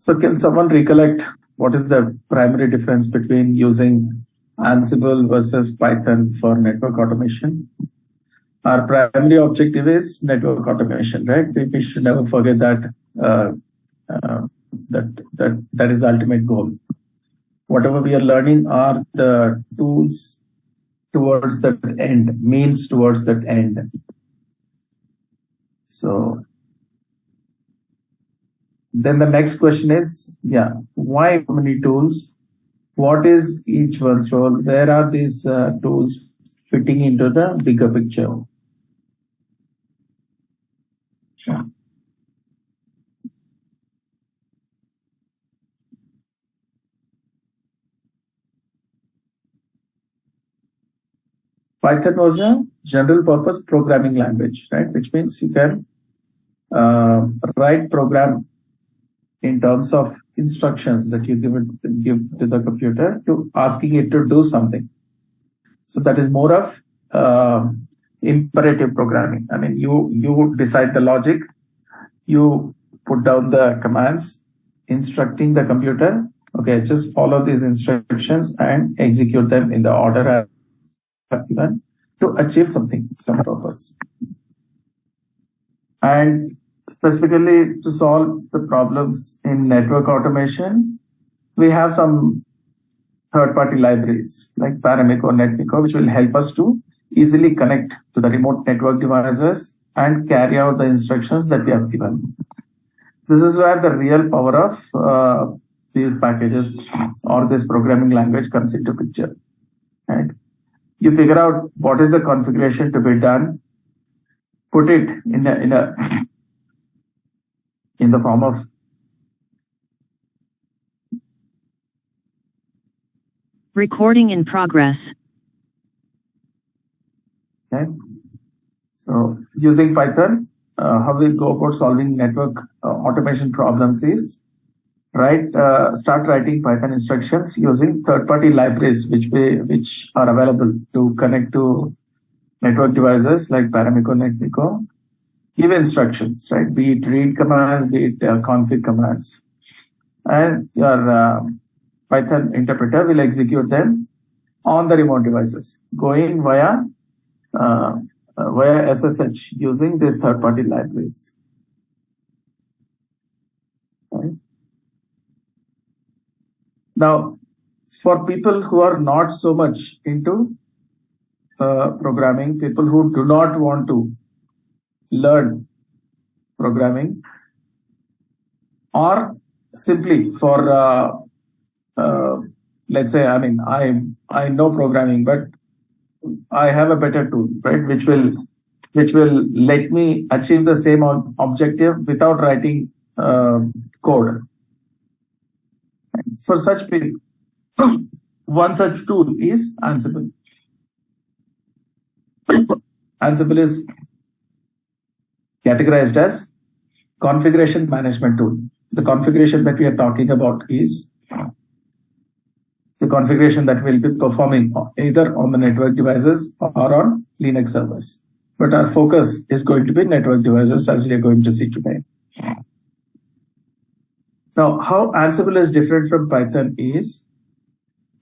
So can someone recollect what is the primary difference between using Ansible versus Python for network automation? Our primary objective is network automation, right? We should never forget that that is the ultimate goal. Whatever we are learning are the tools towards that end, means towards that end. So then the next question is, why so many tools? What is each one's role? Where are these tools fitting into the bigger picture? Sure. Python was a general purpose programming language, right? Which means you can write program in terms of instructions that you give to the computer to asking it to do something. So that is more of imperative programming. I mean, you decide the logic, you put down the commands, instructing the computer, okay, just follow these instructions and execute them in the order given to achieve something, some purpose. And specifically to solve the problems in network automation, we have some third-party libraries like Paramico, NetMico, which will help us to easily connect to the remote network devices and carry out the instructions that we have given. This is where the real power of these packages or this programming language comes into picture. Right? You figure out what is the configuration to be done, put it in the form of recording in progress. Okay. So using Python, how we go about solving network automation problems is, start writing Python instructions using third-party libraries which are available to connect to network devices like Paramico, NetMico. Give instructions, right? Be it read commands, be it config commands, and your Python interpreter will execute them on the remote devices, going via SSH using these third-party libraries. Right? Now, for people who are not so much into programming, people who do not want to learn programming, or simply for let's say, I mean, I know programming, but I have a better tool, right, which will let me achieve the same objective without writing code. For such people, one such tool is Ansible. Ansible is categorized as configuration management tool. The configuration that we are talking about is the configuration that will be performing either on the network devices or on Linux servers. But our focus is going to be network devices, as we are going to see today. Now, how Ansible is different from Python is,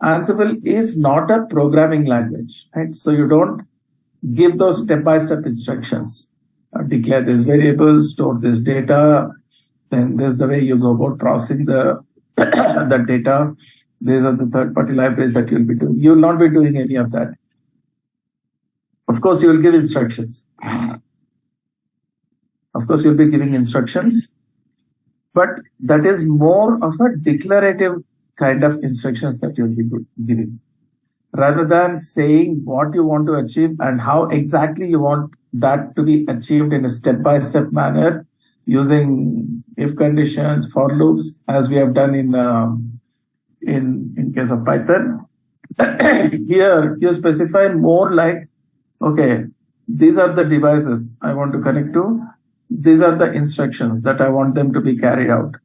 Ansible is not a programming language, right? So you don't give those step-by-step instructions. Declare this variable, store this data, then this is the way you go about processing the data. These are the third-party libraries that you'll be doing. You will not be doing any of that. Of course, you will give instructions. Of course, you'll be giving instructions, but that is more of a declarative kind of instructions that you'll be giving, rather than saying what you want to achieve and how exactly you want that to be achieved in a step-by-step manner using if conditions, for loops, as we have done in case of Python. Here you specify more like, okay, these are the devices I want to connect to. These are the instructions that I want them to be carried out.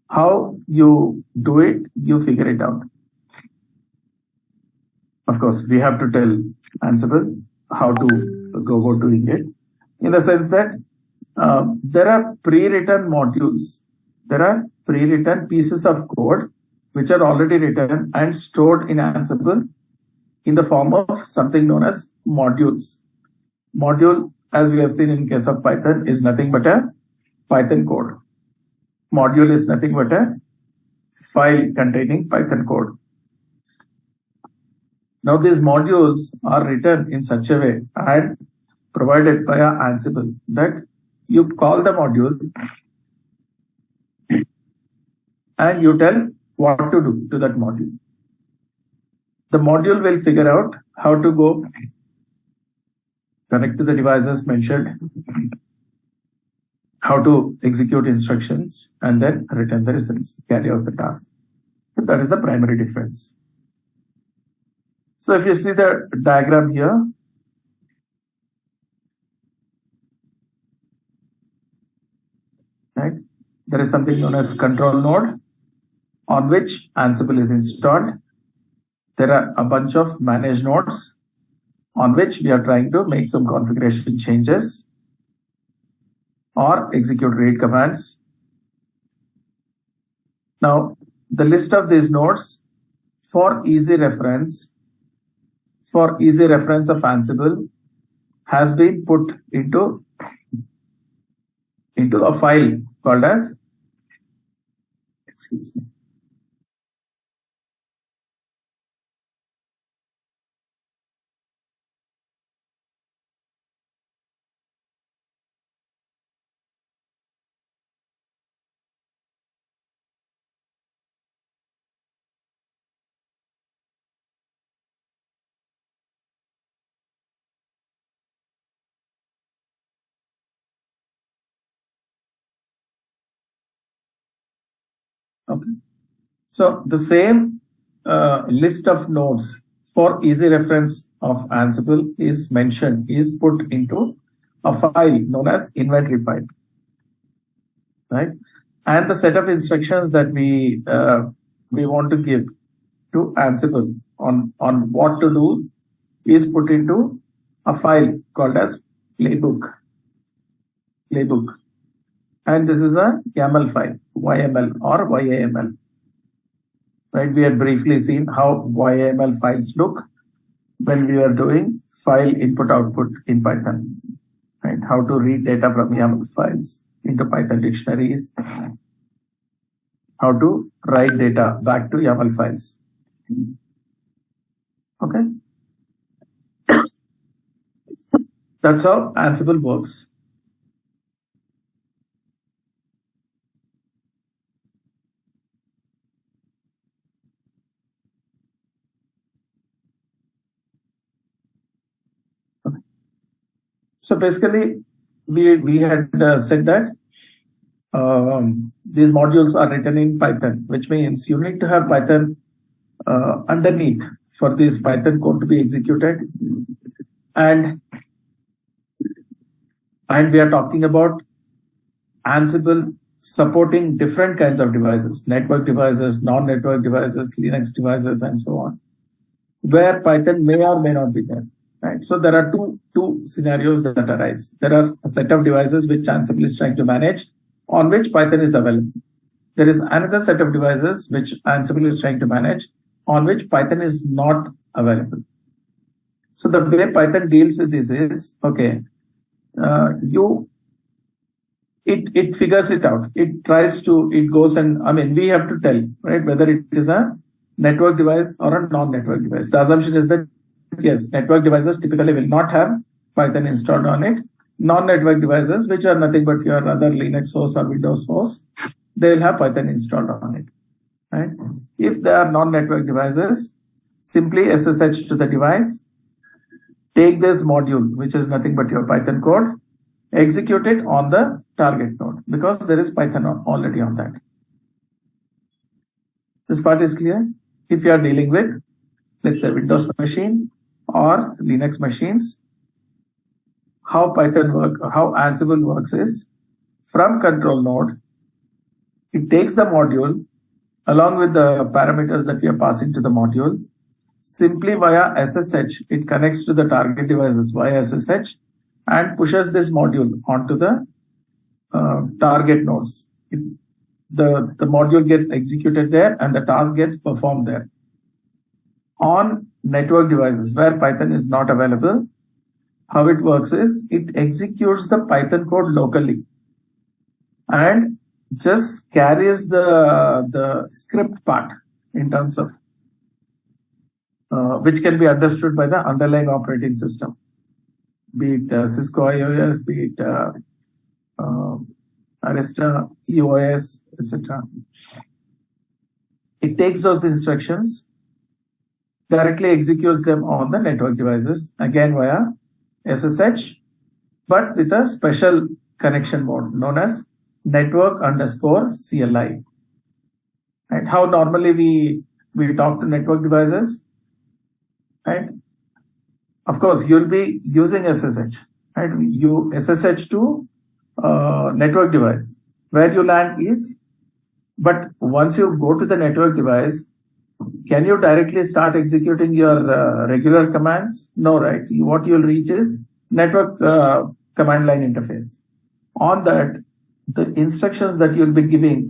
How you do it, you figure it out. Of course, we have to tell Ansible how to go about doing it, in the sense that there are pre-written modules there are pre-written pieces of code which are already written and stored in Ansible in the form of something known as modules. Module, as we have seen in case of Python, is nothing but a Python code. Module is nothing but a file containing Python code. Now these modules are written in such a way and provided via Ansible that you call the module and you tell what to do to that module. The module will figure out how to go connect to the devices mentioned, how to execute instructions, and then return the results, carry out the task. That is the primary difference. So if you see the diagram here, right, there is something known as control node on which Ansible is installed. There are a bunch of managed nodes on which we are trying to make some configuration changes or execute read commands. Now, the list of these nodes for easy reference of Ansible has been put into a file called as, excuse me. Okay. So the same list of nodes for easy reference of Ansible is put into a file known as inventory file, right? And the set of instructions that we want to give to Ansible on what to do is put into a file called as playbook. And this is a YAML file, YML or YAML. Right? We had briefly seen how YAML files look when we are doing file input-output in Python. Right? How to read data from YAML files into Python dictionaries. How to write data back to YAML files. Okay. That's how Ansible works. So basically, we had said that these modules are written in Python, which means you need to have Python underneath for this Python code to be executed. And we are talking about Ansible supporting different kinds of devices, network devices, non-network devices, Linux devices, and so on, where Python may or may not be there. Right. So there are two scenarios that arise. There are a set of devices which Ansible is trying to manage, on which Python is available. There is another set of devices which Ansible is trying to manage, on which Python is not available. So the way Python deals with this is, okay, it figures it out. It goes and, we have to tell, right, whether it is a network device or a non-network device. The assumption is that yes, network devices typically will not have Python installed on it. Non-network devices, which are nothing but your other Linux host or Windows host, they will have Python installed on it. Right? If they are non-network devices, simply SSH to the device, take this module, which is nothing but your Python code, execute it on the target node, because there is Python already on that. This part is clear. If you are dealing with, let's say, Windows machine or Linux machines, how Ansible works is, from control node, it takes the module along with the parameters that we are passing to the module. Simply via SSH, it connects to the target devices via SSH and pushes this module onto the target nodes. the module gets executed there and the task gets performed there. On network devices where Python is not available, how it works is it executes the Python code locally and just carries the script part in terms of which can be understood by the underlying operating system, be it Cisco iOS, be it Arista, EOS, etc. It takes those instructions, directly executes them on the network devices, again via SSH, but with a special connection mode known as network_CLI. Right? How normally we talk to network devices, right? Of course, you'll be using SSH, right? You SSH to network device. Where you land is, but once you go to the network device, can you directly start executing your regular commands? No, right? What you'll reach is network command line interface. On that, the instructions that you'll be giving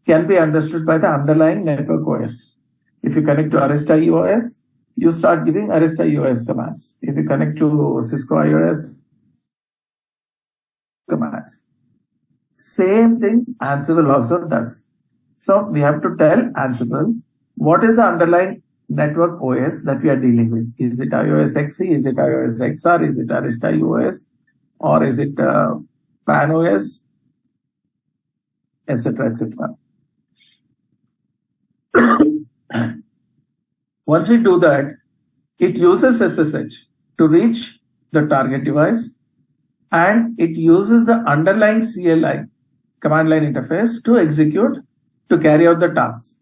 can be understood by the underlying network OS. If you connect to Arista EOS, you start giving Arista EOS commands. If you connect to Cisco iOS commands. Same thing Ansible also does. So we have to tell Ansible what is the underlying network OS that we are dealing with. Is it iOS XE? Is it iOS XR? Is it Arista EOS? Or is it PAN OS? Etc. etc. Once we do that, it uses SSH to reach the target device, and it uses the underlying CLI, command line interface, to execute, to carry out the task.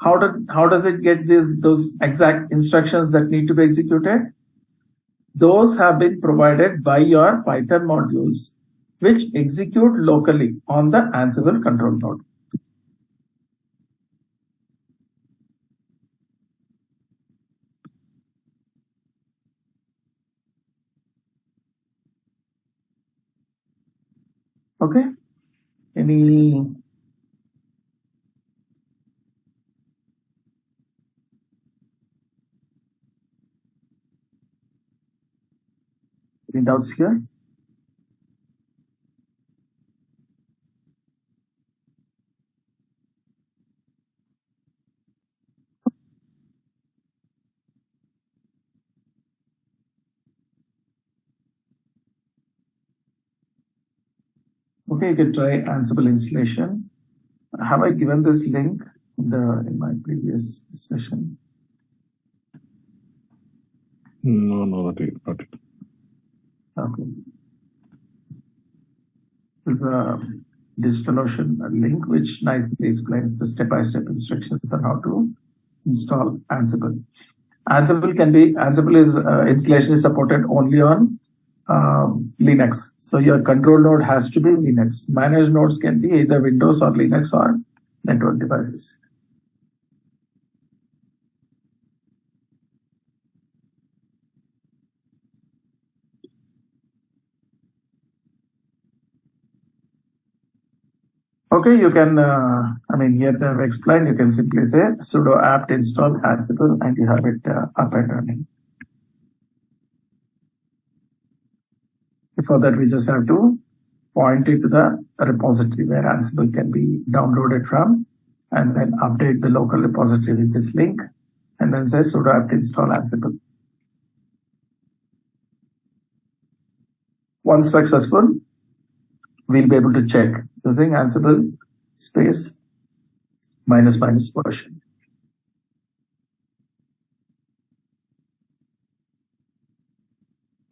How does it get those exact instructions that need to be executed? Those have been provided by your Python modules, which execute locally on the Ansible control node. Okay. Any doubts here? Okay, you can try Ansible installation. Have I given this link in my previous session? No, not it. Okay. This is a DigitalOcean link which nicely explains the step-by-step instructions on how to install Ansible. Ansible installation is supported only on Linux. So your control node has to be Linux. Managed nodes can be either Windows or Linux or network devices. Okay, you can, here they have explained, you can simply say sudo apt install Ansible and you have it up and running. Before that, we just have to point it to the repository where Ansible can be downloaded from, and then update the local repository with this link, and then say sudo apt install Ansible. Once successful, we'll be able to check using Ansible space -- version.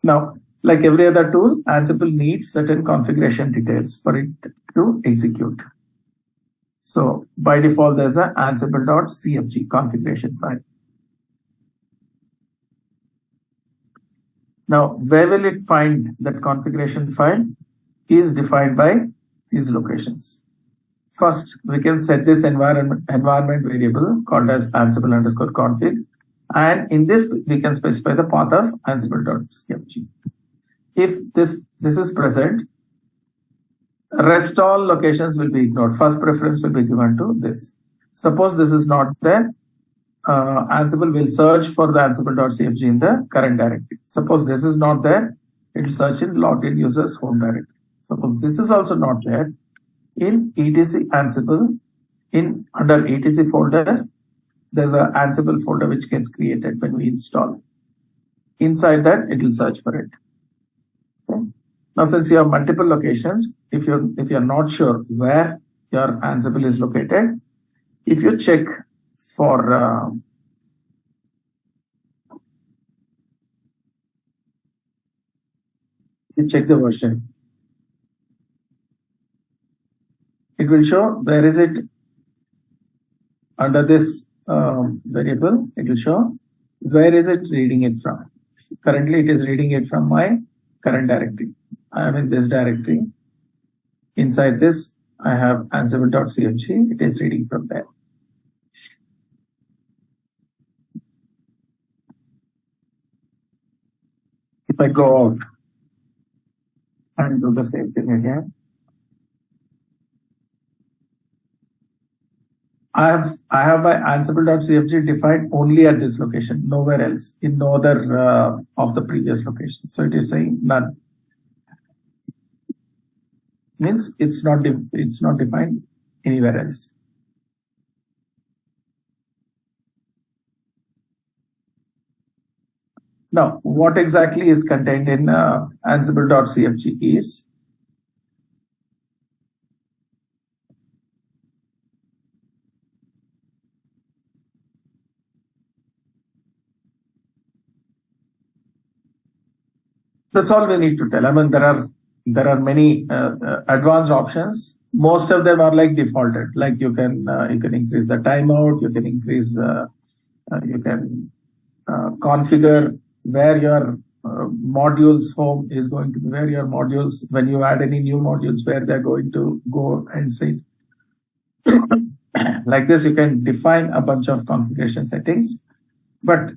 Now, like every other tool, Ansible needs certain configuration details for it to execute. So by default, there's an ansible.cfg configuration file. Now, where will it find that configuration file? Is defined by these locations. First, we can set this environment variable called as ansible_config, and in this we can specify the path of ansible.cfg. If this is present, Rest all locations will be ignored. First preference will be given to this. Suppose this is not there, Ansible will search for the ansible.cfg in the current directory. Suppose this is not there, it will search in logged in users home directory. Suppose this is also not there, in etc ansible, under etc folder, there's an Ansible folder which gets created when we install. Inside that, it will search for it. Okay. Now, since you have multiple locations, if you're not sure where your Ansible is located, if you check for you check the version, it will show where is it under this variable. It will show where is it reading it from. Currently, it is reading it from my current directory. I am in this directory. Inside this, I have ansible.cfg. It is reading from there. If I go out and do the same thing again, I have my ansible.cfg defined only at this location, nowhere else, in no other of the previous locations. So it is saying none. Means it's not defined anywhere else. Now, what exactly is contained in ansible.cfg is that's all we need to tell. I mean, there are many advanced options. Most of them are like defaulted. Like you can increase the timeout. You can increase. You can configure where your modules home is going to be. Where your modules, when you add any new modules, where they're going to go and sit. Like this, you can define a bunch of configuration settings. But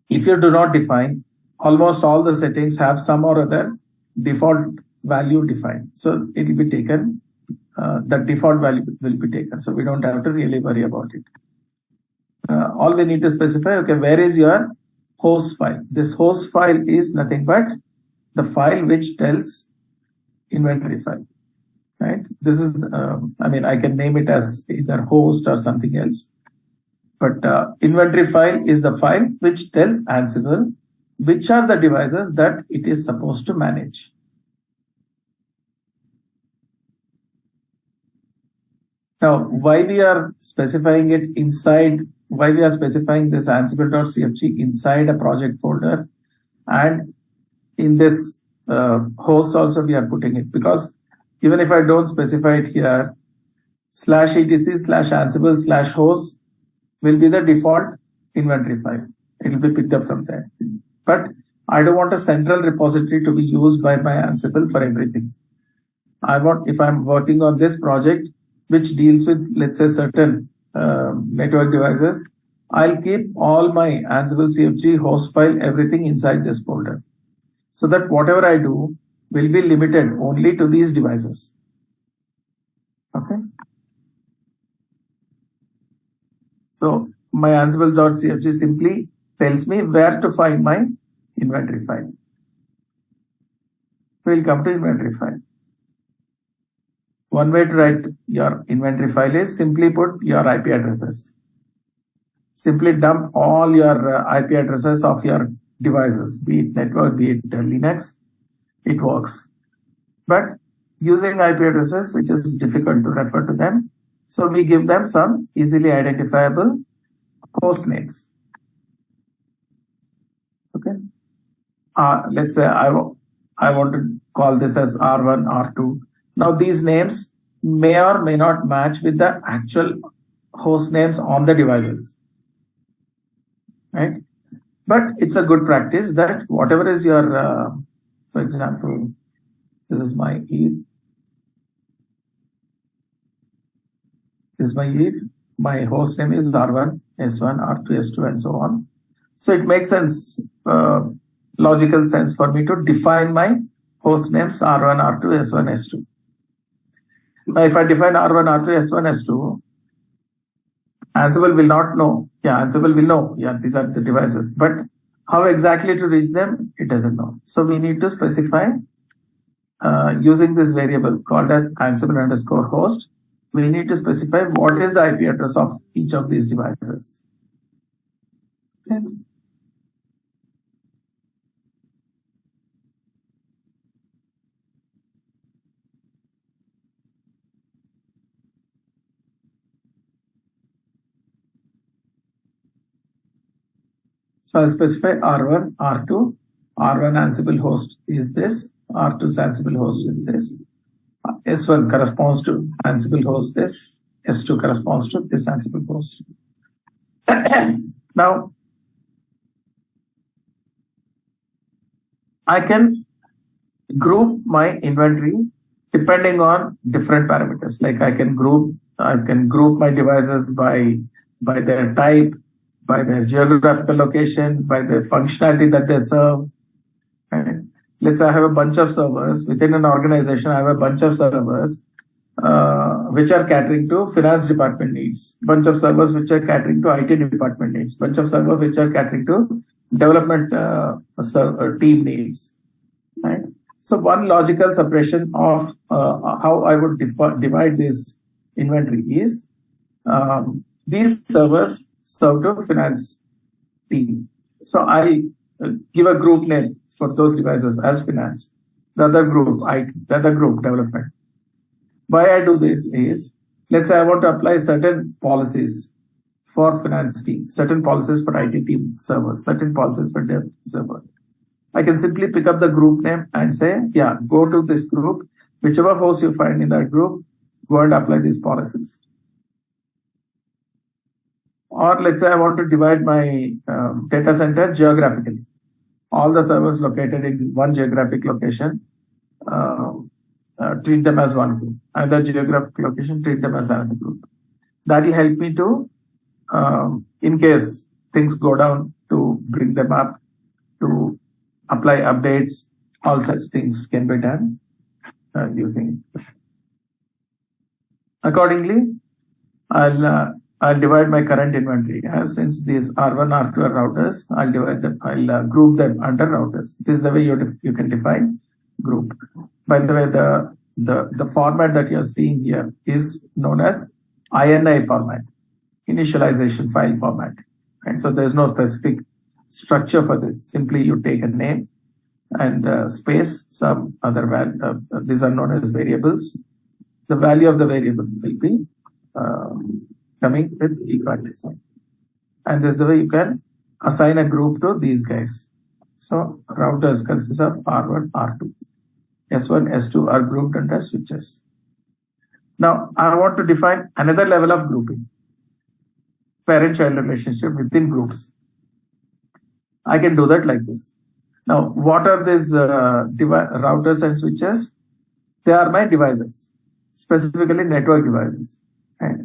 if you do not define, almost all the settings have some or other default value defined. So it will be taken, the default value will be taken. So we don't have to really worry about it. All we need to specify, okay, where is your host file? This host file is nothing but the file which tells inventory file, right? This is, I mean, I can name it as either host or something else. But inventory file is the file which tells Ansible which are the devices that it is supposed to manage. Now, why we are specifying it inside, why we are specifying this ansible.cfg inside a project folder, and in this host also we are putting it, because even if I don't specify it here, /etc/ansible/host will be the default inventory file. It will be picked up from there. But I don't want a central repository to be used by my Ansible for everything. I want, if I'm working on this project, which deals with, let's say, certain network devices, I'll keep all my Ansible CFG host file, everything inside this folder, so that whatever I do will be limited only to these devices. Okay. So my Ansible.cfg simply tells me where to find my inventory file. We'll come to inventory file. One way to write your inventory file is simply put your IP addresses. Simply dump all your IP addresses of your devices, be it network, be it Linux, it works. But using IP addresses, it is difficult to refer to them. So we give them some easily identifiable host names. Okay. Let's say I want to call this as R1, R2. Now these names may or may not match with the actual host names on the devices, right? But it's a good practice that whatever is your, for example, this is my Eve. This is my Eve. My host name is R1, S1, R2, S2, and so on. So it makes sense, logical sense for me to define my host names R1, R2, S1, S2. Now, if I define R1, R2, S1, S2, Ansible will not know. Yeah, Ansible will know. Yeah, these are the devices. But how exactly to reach them, it doesn't know. So we need to specify using this variable called as Ansible underscore host. We need to specify what is the IP address of each of these devices. Okay. So I'll specify R1, R2. R1 Ansible host is this. R2's Ansible host is this. S1 corresponds to Ansible host this. S2 corresponds to this Ansible host. Now, I can group my inventory depending on different parameters. Like I can group my devices by their type, by their geographical location, by the functionality that they serve. Right? Let's say I have a bunch of servers within an organization. I have a bunch of servers which are catering to finance department needs, bunch of servers which are catering to IT department needs, bunch of servers which are catering to development team needs. Right? So one logical separation of how I would divide this inventory is these servers serve to finance team. So I give a group name for those devices as finance. The other group development. Why I do this is, let's say I want to apply certain policies for finance team, certain policies for IT team servers, certain policies for dev server. I can simply pick up the group name and say, yeah, go to this group, whichever host you find in that group, go and apply these policies. Or let's say I want to divide my data center geographically. All the servers located in one geographic location, treat them as one group. Another geographic location, treat them as another group. That will help me to, in case things go down, to bring them up, to apply updates. All such things can be done using this. Accordingly, I'll divide my current inventory as, since these R1, R2 are routers, I'll divide them. I'll group them under routers. This is the way you can define group. By the way, the format that you're seeing here is known as INI format, initialization file format. And so there's no specific structure for this. Simply you take a name and space some other value. These are known as variables. The value of the variable will be coming with equality sign. And this is the way you can assign a group to these guys. So routers consist of R1, R2. S1, S2 are grouped under switches. Now I want to define another level of grouping. Parent-child relationship within groups. I can do that like this. Now, what are these routers and switches? They are my devices, specifically network devices. Right?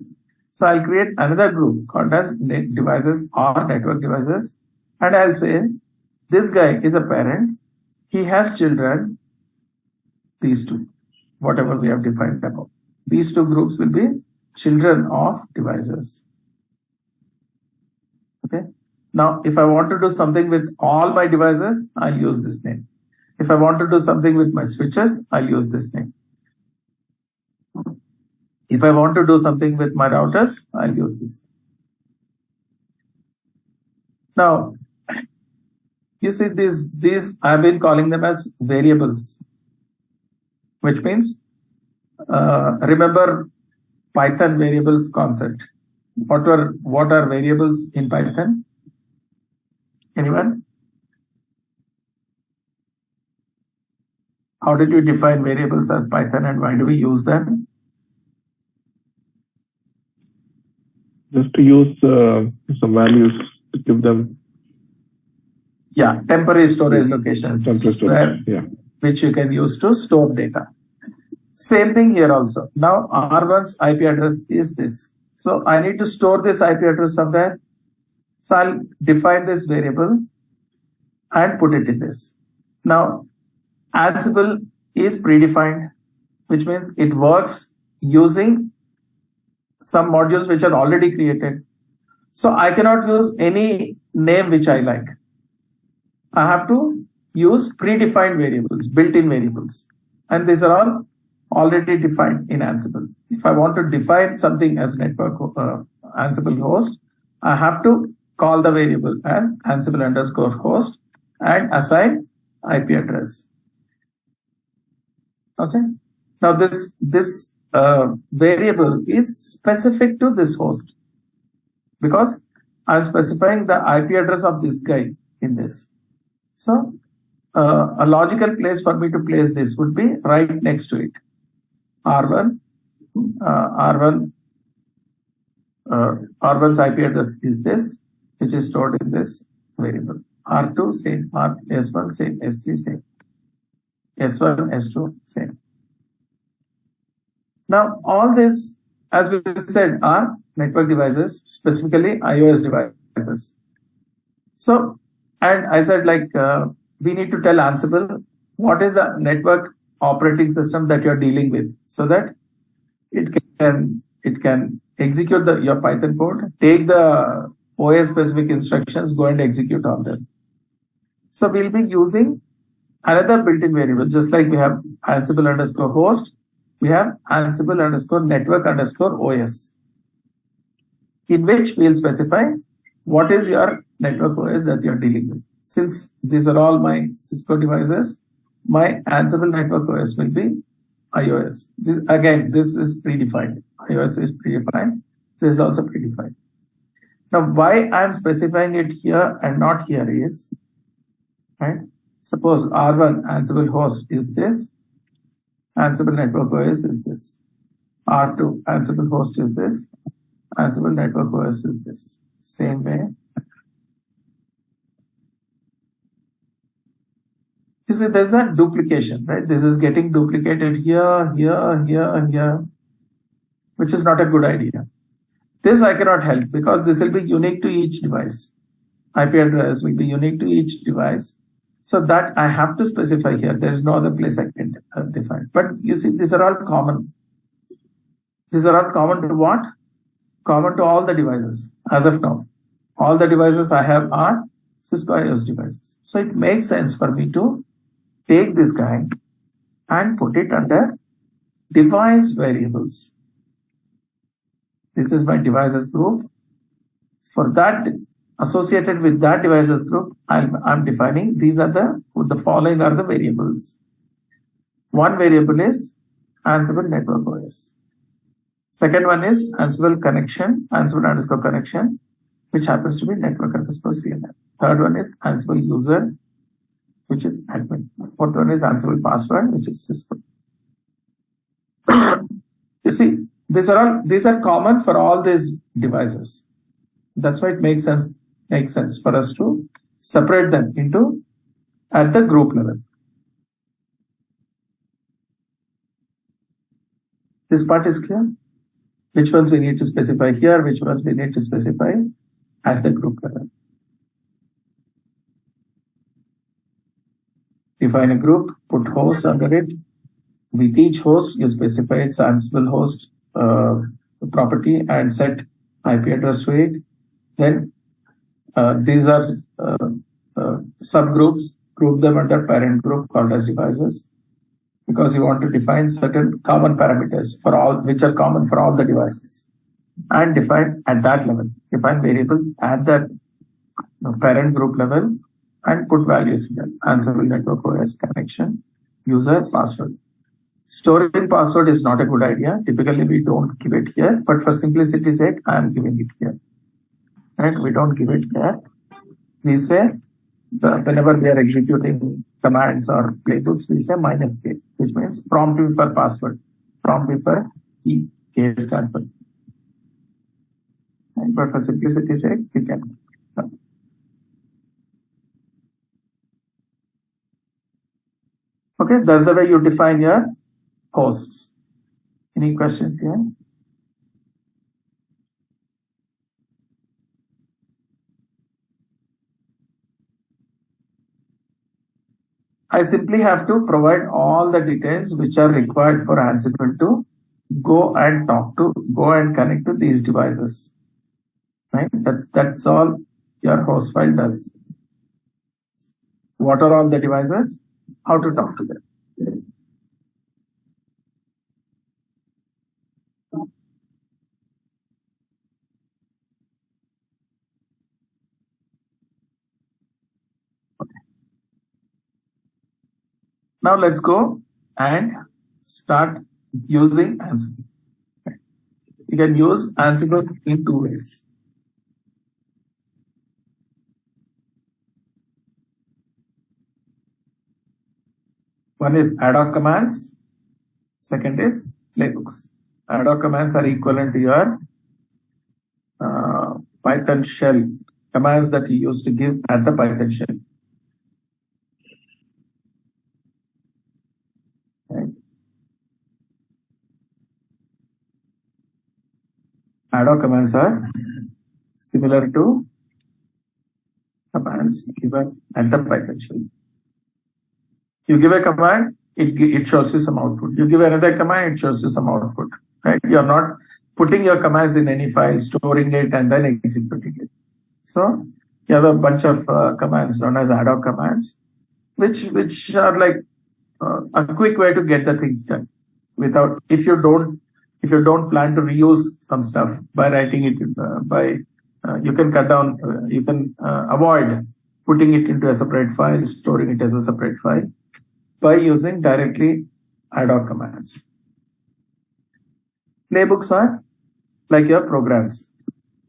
So I'll create another group called as devices or network devices. And I'll say, this guy is a parent. He has children. These two, whatever we have defined above. These two groups will be children of devices. Okay. Now, if I want to do something with all my devices, I'll use this name. If I want to do something with my switches, I'll use this name. If I want to do something with my routers, I'll use this. Now, you see these I've been calling them as variables, which means, remember Python variables concept. What are variables in Python? Anyone? How did you define variables as Python and why do we use them? Just to use some values to give them. Yeah, temporary storage locations. Temporary storage, which you can use to store data. Same thing here also. Now R1's IP address is this. So I need to store this IP address somewhere. So I'll define this variable and put it in this. Now Ansible is predefined, which means it works using some modules which are already created. So I cannot use any name which I like. I have to use predefined variables, built-in variables. And these are all already defined in Ansible. If I want to define something as network Ansible host, I have to call the variable as Ansible_host and assign IP address. Okay. Now this variable is specific to this host because I'm specifying the IP address of this guy in this. So a logical place for me to place this would be right next to it. R1's IP address is this, which is stored in this variable. R2 same, S1 same, S3 same, S1, S2 same. Now all this, as we said, are network devices, specifically iOS devices. So, and I said we need to tell Ansible what is the network operating system that you're dealing with, so that it can execute your Python code, take the OS specific instructions, go and execute on them. So we'll be using another built-in variable, just like we have Ansible_host, we have Ansible_network_OS, in which we'll specify what is your network OS that you're dealing with. Since these are all my Cisco devices, my Ansible network OS will be iOS. This is predefined. iOS is predefined. This is also predefined. Now, why I'm specifying it here and not here is, right? Suppose R1 Ansible host is this, Ansible network OS is this, R2 Ansible host is this, Ansible network OS is this. Same way. You see, there's a duplication, right? This is getting duplicated here, which is not a good idea. This I cannot help because this will be unique to each device. IP address will be unique to each device. So that I have to specify here. There is no other place I can define. But you see, these are all common. These are all common to what? Common to all the devices as of now. All the devices I have are Cisco iOS devices. So it makes sense for me to take this guy and put it under device variables. This is my devices group. For that, associated with that devices group, I'm defining these are the following are the variables. One variable is Ansible network OS. Second one is Ansible connection, Ansible_connection, which happens to be network_CNA. Third one is Ansible user, which is admin. Fourth one is Ansible password, which is Cisco. You see, these are common for all these devices. That's why it makes sense for us to separate them into at the group level. This part is clear. Which ones we need to specify here, which ones we need to specify at the group level. Define a group, put host under it. With each host, you specify its Ansible host property and set IP address to it. Then these are subgroups. Group them under parent group called as devices, because you want to define certain common parameters for all, which are common for all the devices, and define at that level. Define variables at that parent group level and put values in them. Ansible network OS connection, user, password. Storing password is not a good idea. Typically, we don't give it here, but for simplicity's sake, I am giving it here. Right? We don't give it here. We say whenever we are executing commands or playbooks, we say -k, which means prompt me for password, prompt me for key, case sample. Right? But for simplicity's sake, we can. Okay, that's the way you define your hosts. Any questions here? I simply have to provide all the details which are required for Ansible to go and connect to these devices. Right? That's all your host file does. What are all the devices? How to talk to them. Now let's go and start using Ansible. You can use Ansible in two ways. One is ad hoc commands. Second is playbooks. Ad hoc commands are equivalent to your Python shell commands that you use to give at the Python shell. Right. Ad hoc commands are similar to commands given at the Python shell. You give a command, it shows you some output. You give another command, it shows you some output. Right? You're not putting your commands in any file, storing it, and then executing it. So you have a bunch of commands known as ad hoc commands, which are like a quick way to get the things done. Without if you don't plan to reuse some stuff by writing it you can cut down, you can avoid putting it into a separate file, storing it as a separate file by using directly ad hoc commands. Playbooks are like your programs,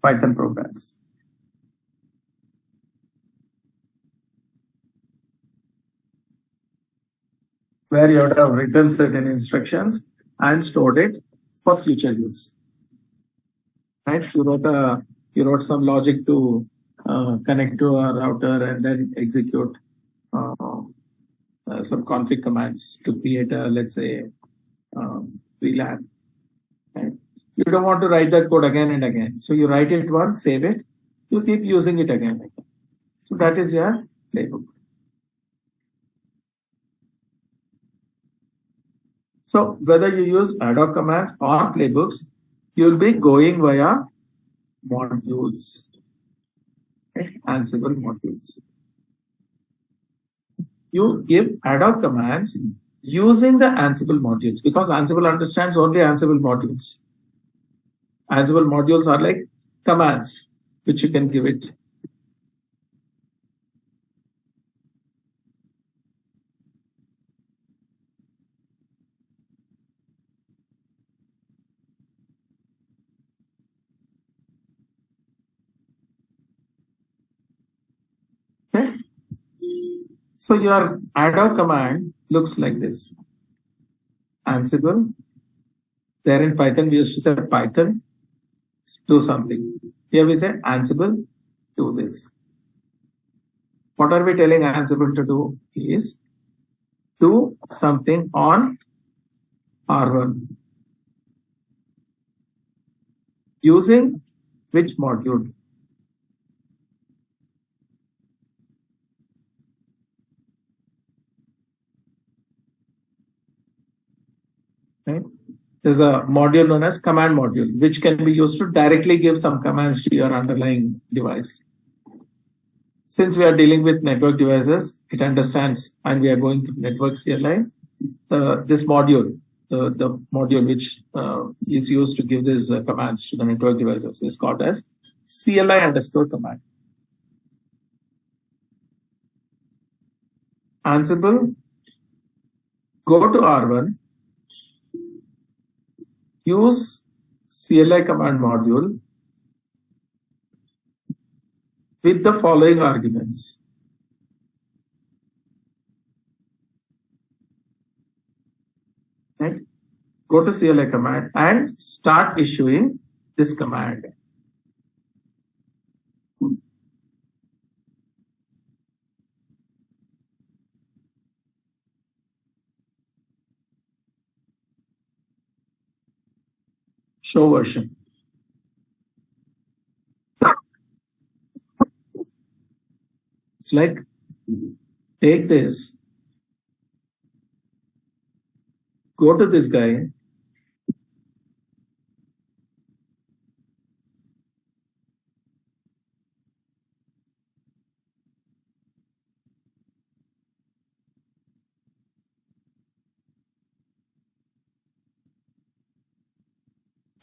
Python programs. Where you have written certain instructions and stored it for future use. Right? You wrote some logic to connect to a router and then execute some config commands to create a, let's say, VLAN. Right? You don't want to write that code again and again. So you write it once, save it, you keep using it again and again. So that is your playbook. So whether you use ad hoc commands or playbooks, you'll be going via modules, okay? Ansible modules. You give ad hoc commands using the Ansible modules because Ansible understands only Ansible modules. Ansible modules are like commands which you can give it. Okay. So your ad hoc command looks like this. Ansible. There in Python, we used to say Python, do something. Here we say Ansible, do this. What are we telling Ansible to do is do something on R1. Using which module? Right? There's a module known as command module, which can be used to directly give some commands to your underlying device. Since we are dealing with network devices, it understands, and we are going through network CLI. This module, the module which is used to give these commands to the network devices is called as CLI underscore command. Ansible, go to R1, use CLI command module with the following arguments. Right? Go to CLI command and start issuing this command. Show version. It's like, take this, go to this guy,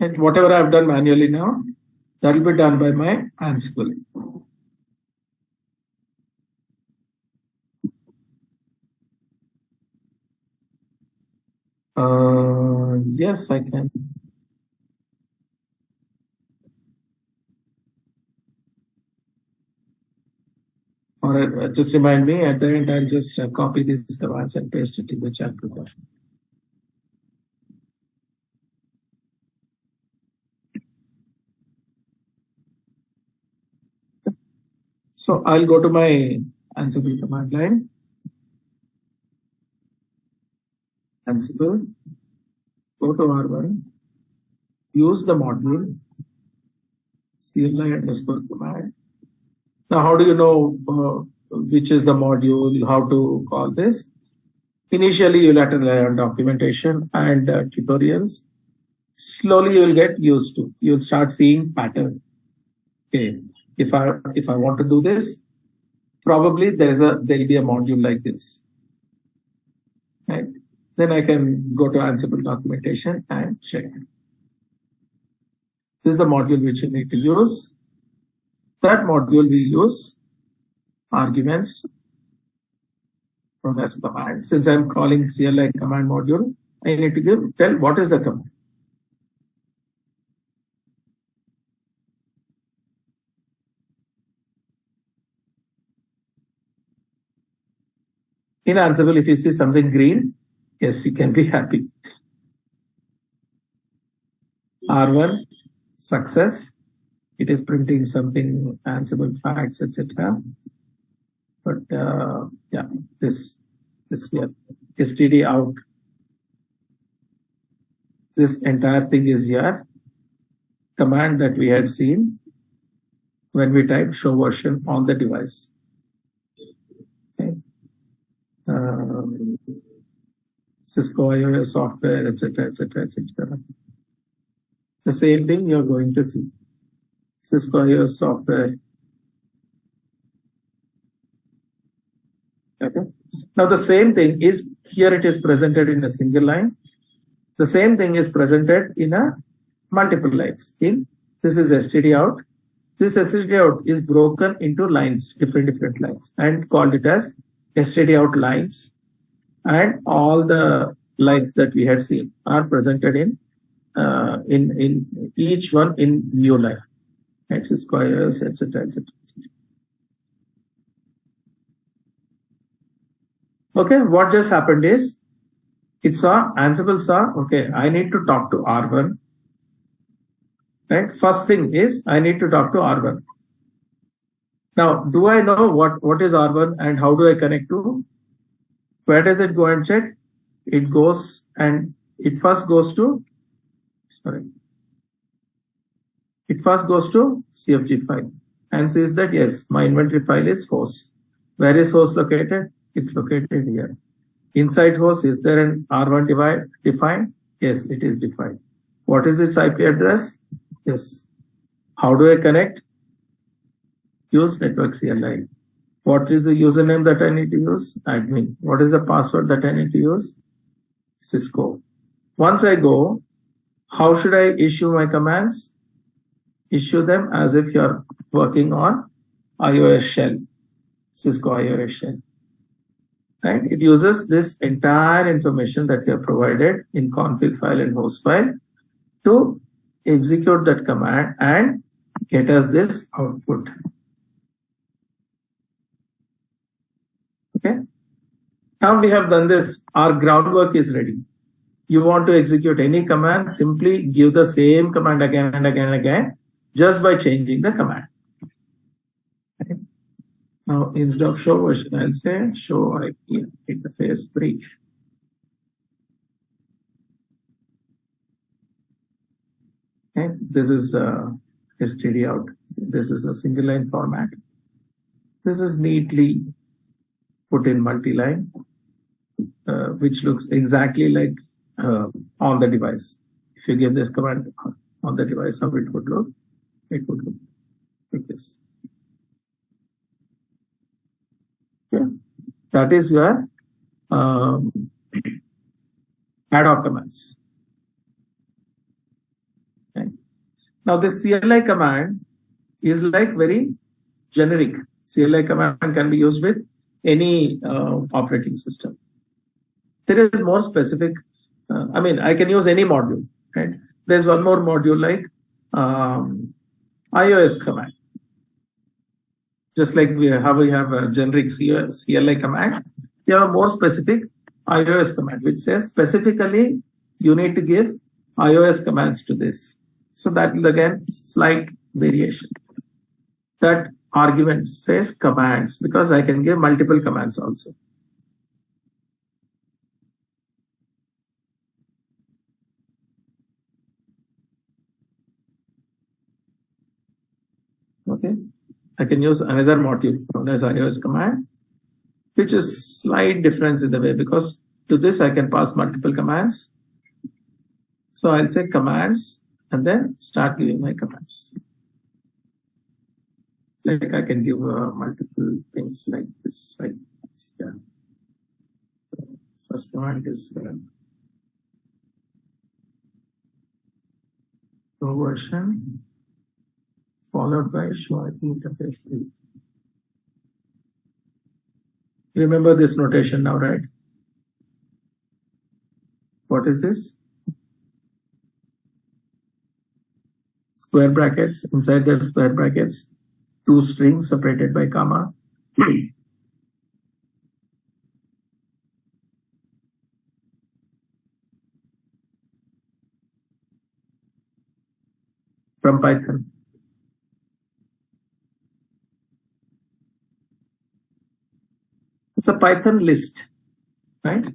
And whatever I've done manually now, that will be done by my Ansible. Yes, I can. Or just remind me at the end, I'll just copy these commands and paste it in the chat group. So I'll go to my Ansible command line. Ansible, go to R1, use the module, CLI underscore command. Now, how do you know which is the module, how to call this? Initially, you'll have to learn documentation and tutorials. Slowly, you'll get used to. You'll start seeing pattern. Okay, if I want to do this, probably there'll be a module like this. Right? Then I can go to Ansible documentation and check. This is the module which you need to use. That module we use arguments from as command. Since I'm calling CLI command module, I need to tell what is the command. In Ansible, if you see something green, yes, you can be happy. R1, success. It is printing something, Ansible facts, etc. But yeah, this here, std out. This entire thing is here. Command that we had seen when we type show version on the device. Okay. Cisco iOS software, etc., etc., etc. The same thing you're going to see. Cisco iOS software. Okay. Now the same thing is here. It is presented in a single line. The same thing is presented in a multiple lines. This is std out. This std out is broken into lines, different lines, and called it as std out lines. And all the lines that we had seen are presented in each one in new line. X squares, etc., etc. Okay, what just happened is Ansible saw, okay, I need to talk to R1. Right? First thing is I need to talk to R1. Now, do I know what is R1 and how do I connect to? Where does it go and check? It goes and it first goes to CFG file and says that yes, my inventory file is host. Where is host located? It's located here. Inside host, is there an R1 defined? Yes, it is defined. What is its IP address? Yes. How do I connect? Use network CLI. What is the username that I need to use? Admin. What is the password that I need to use? Cisco. Once I go, how should I issue my commands? Issue them as if you're working on iOS shell, Cisco iOS shell. Right? It uses this entire information that we have provided in config file and host file to execute that command and get us this output. Okay. Now we have done this. Our groundwork is ready. You want to execute any command, simply give the same command again and again and again, just by changing the command. Okay. Now, instead of show version, I'll say show IP interface brief. Okay. This is std out. This is a single line format. This is neatly put in multi-line, which looks exactly like on the device. If you give this command on the device, how it would look? It would look like this. Okay. That is your ad hoc commands. Okay. Now this CLI command is like very generic. CLI command can be used with any operating system. There is more specific. I can use any module, right? There's one more module like iOS command. Just like we have a generic CLI command, we have a more specific iOS command, which says specifically you need to give iOS commands to this. So that will again slight variation. That argument says commands because I can give multiple commands also. Okay, I can use another module known as iOS command, which is slight difference in the way because to this I can pass multiple commands. So I'll say commands and then start giving my commands. Like I can give multiple things like this. Like this. Yeah. First command is version followed by show IP interface. Remember this notation now, right? What is this? Square brackets. Inside the square brackets, two strings separated by comma. From Python. It's a Python list, right?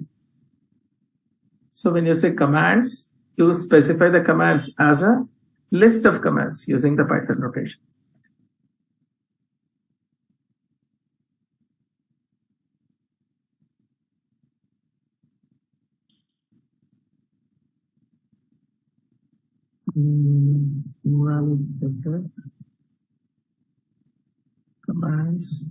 So when you say commands, you specify the commands as a list of commands using the Python notation. Commands.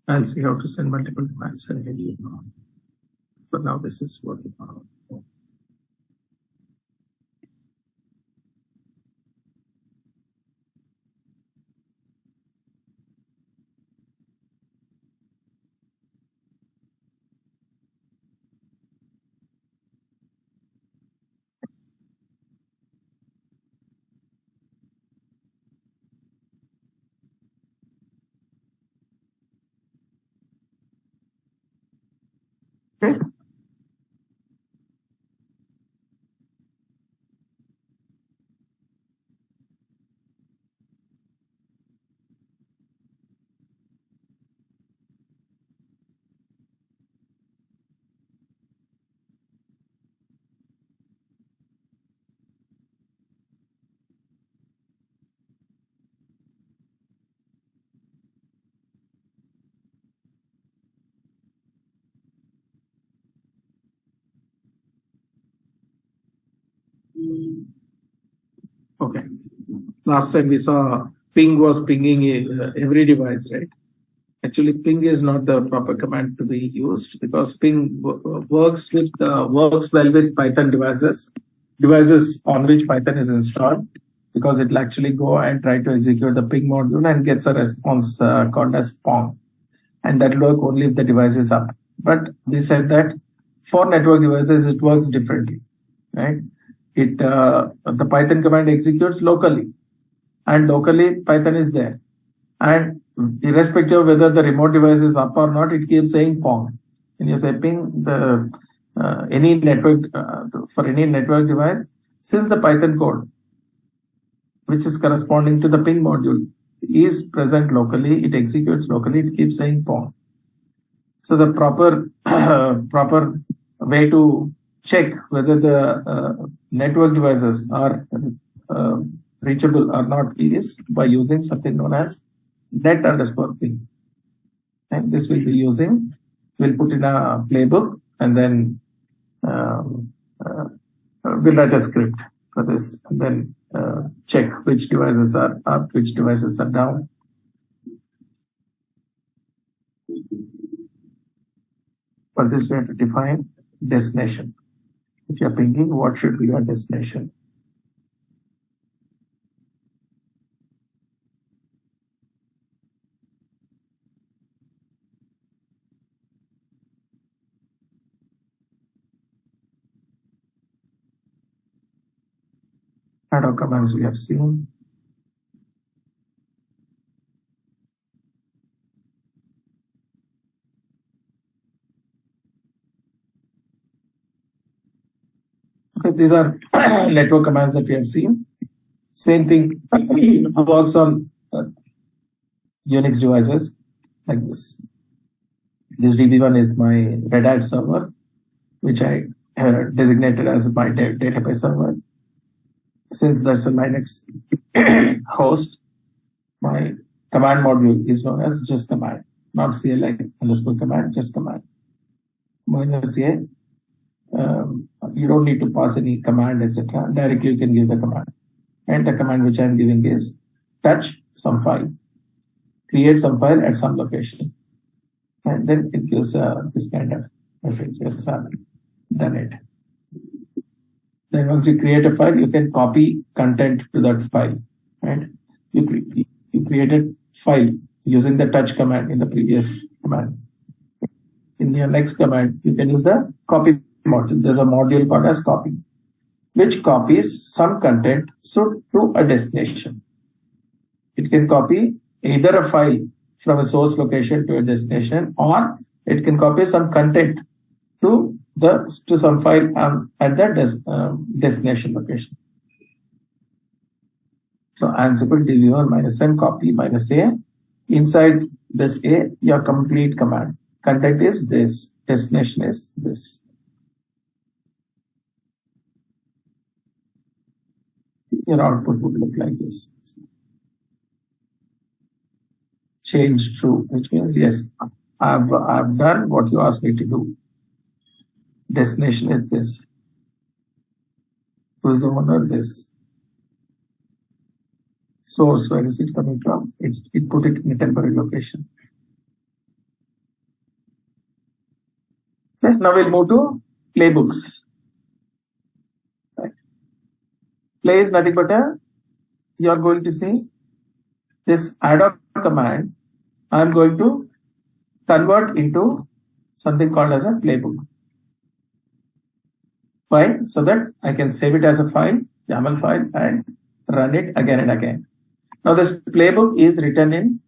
I'll see how to send multiple commands and maybe you know. For now, this is working on. Okay. Okay. Last time we saw ping was pinging every device, right? Actually, ping is not the proper command to be used because ping works well with Python devices on which Python is installed, because it will actually go and try to execute the ping module and gets a response called as pong, and that will work only if the device is up. But we said that for network devices it works differently, right? The Python command executes locally, and locally Python is there, and irrespective of whether the remote device is up or not, it keeps saying pong. When you say ping, any network for any network device, since the Python code, which is corresponding to the ping module, is present locally, it executes locally, it keeps saying pong. So the proper way to check whether the network devices are reachable or not is by using something known as net underscore ping. And this will be using, we'll put in a playbook and then we'll write a script for this and then check which devices are up, which devices are down. For this, we have to define destination. If you're pinging, what should be your destination? Ad hoc commands we have seen. Okay, these are network commands that we have seen. Same thing works on Unix devices like this. This DB1 is my Red Hat server, which I designated as my database server. Since that's a Linux host, my command module is known as just command, not CLI underscore command, just command. Minus A, you don't need to pass any command, etc. Directly you can give the command. And the command which I'm giving is touch some file, create some file at some location. And then it gives this kind of message, yes, done it. Then once you create a file, you can copy content to that file. Right? You created file using the touch command in the previous command. In your next command, you can use the copy module. There's a module called as copy, which copies some content to a destination. It can copy either a file from a source location to a destination, or it can copy some content to some file at the destination location. So Ansible deliver -n copy -a. Inside this A, your complete command. Content is this, destination is this. Your output would look like this. Change true, which means yes, I've done what you asked me to do. Destination is this. Who's the owner? This. Source, where is it coming from? It put it in a temporary location. Okay, now we'll move to playbooks. Right. Play is nothing but you are going to see this ad hoc command. I'm going to convert into something called as a playbook. Why? So that I can save it as a file, YAML file, and run it again and again. Now this playbook is written in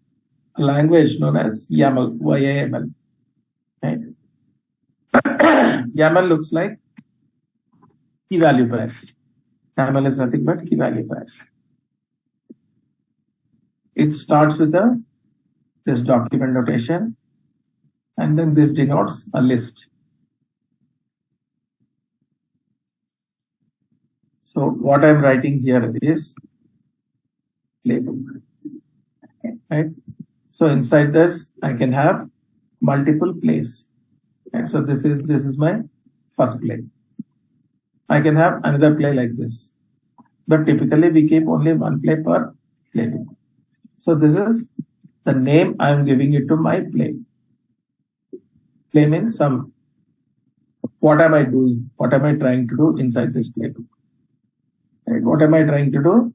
a language known as YAML, YAML. Right? YAML looks like key value pairs. YAML is nothing but key value pairs. It starts with this document notation, and then this denotes a list. So what I'm writing here is playbook. Right? So inside this, I can have multiple plays. Right? So this is my first play. I can have another play like this, but typically we keep only one play per playbook. So this is the name I'm giving it to my play. Play means what am I doing? What am I trying to do inside this playbook? Right? What am I trying to do?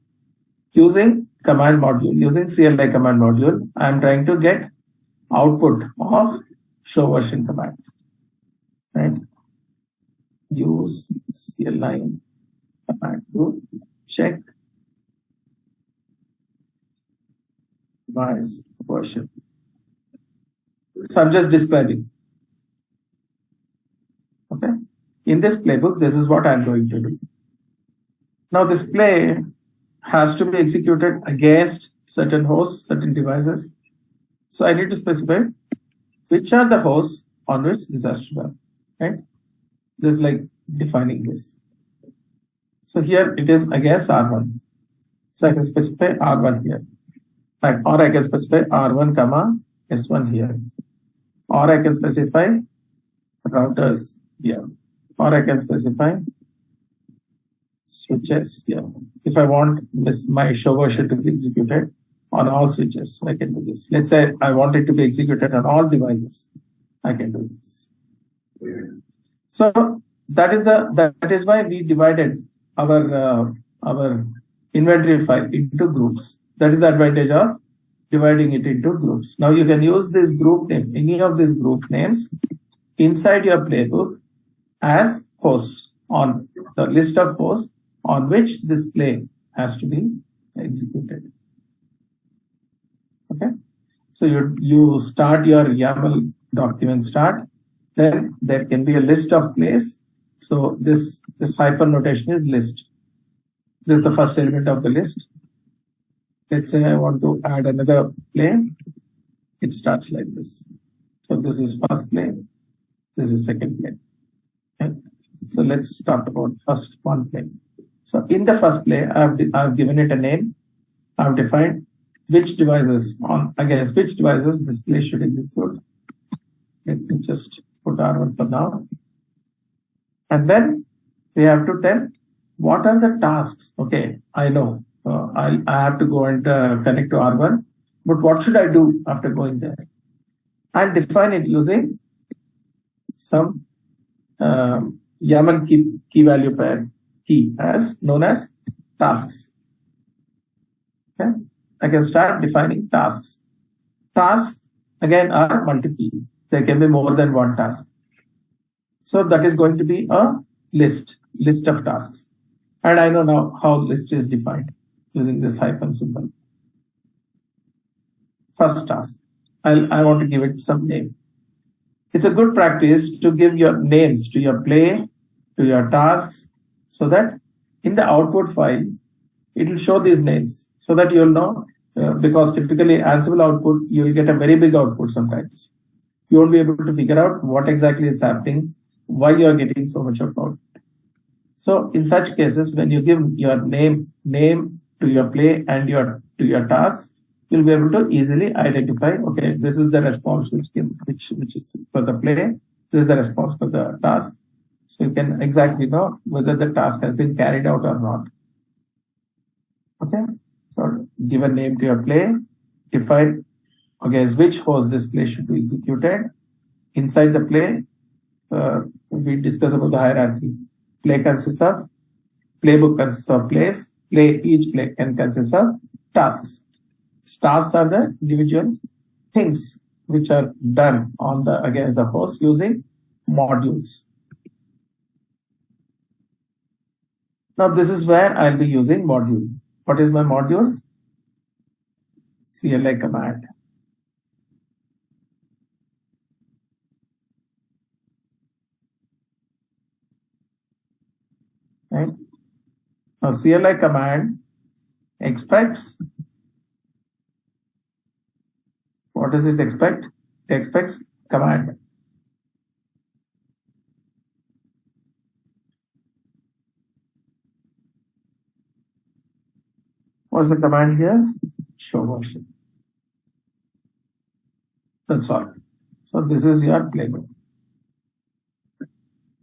Using command module, using CLI command module, I'm trying to get output of show version command. Right? Use CLI command to check device version. So I'm just describing. Okay. In this playbook, this is what I'm going to do. Now this play has to be executed against certain hosts, certain devices. So I need to specify which are the hosts on which this has to run. Right? This is like defining this. So here it is against R1. So I can specify R1 here. Or I can specify R1 comma S1 here. Or I can specify routers here. Or I can specify switches here. If I want my show version to be executed on all switches, I can do this. Let's say I want it to be executed on all devices. I can do this. So that is why we divided our inventory file into groups. That is the advantage of dividing it into groups. Now you can use this group name, any of these group names inside your playbook as hosts on the list of hosts on which this play has to be executed. Okay. So you start your YAML document start, then there can be a list of plays. So this hyphen notation is list. This is the first element of the list. Let's say I want to add another play. It starts like this. So this is first play. This is second play. Okay. So let's talk about first one play. So in the first play, I've given it a name. I've defined which devices against which devices this play should execute. Let me just put R1 for now. And then we have to tell what are the tasks. Okay, I know I have to go and connect to R1, but what should I do after going there? I'll define it using some YAML key value pair key as known as tasks. Okay, I can start defining tasks. Tasks again are multiple. There can be more than one task. So that is going to be a list of tasks. And I know now how list is defined using this hyphen symbol. First task. I want to give it some name. It's a good practice to give your names to your play, to your tasks, so that in the output file, it will show these names so that you'll know, because typically Ansible output, you will get a very big output sometimes. You won't be able to figure out what exactly is happening, why you are getting so much of output. So in such cases, when you give your name to your play and to your tasks, you'll be able to easily identify, okay, this is the response which is for the play, this is the response for the task. So you can exactly know whether the task has been carried out or not. Okay, so give a name to your play, define against which host this play should be executed. Inside the play, we discuss about the hierarchy. Playbook consists of plays. Each play can consist of tasks. Tasks are the individual things which are done against the host using modules. Now this is where I'll be using module. What is my module? CLI command. Right? Now CLI command expects, what does it expect? It expects command. What's the command here? Show version. That's all. So this is your playbook.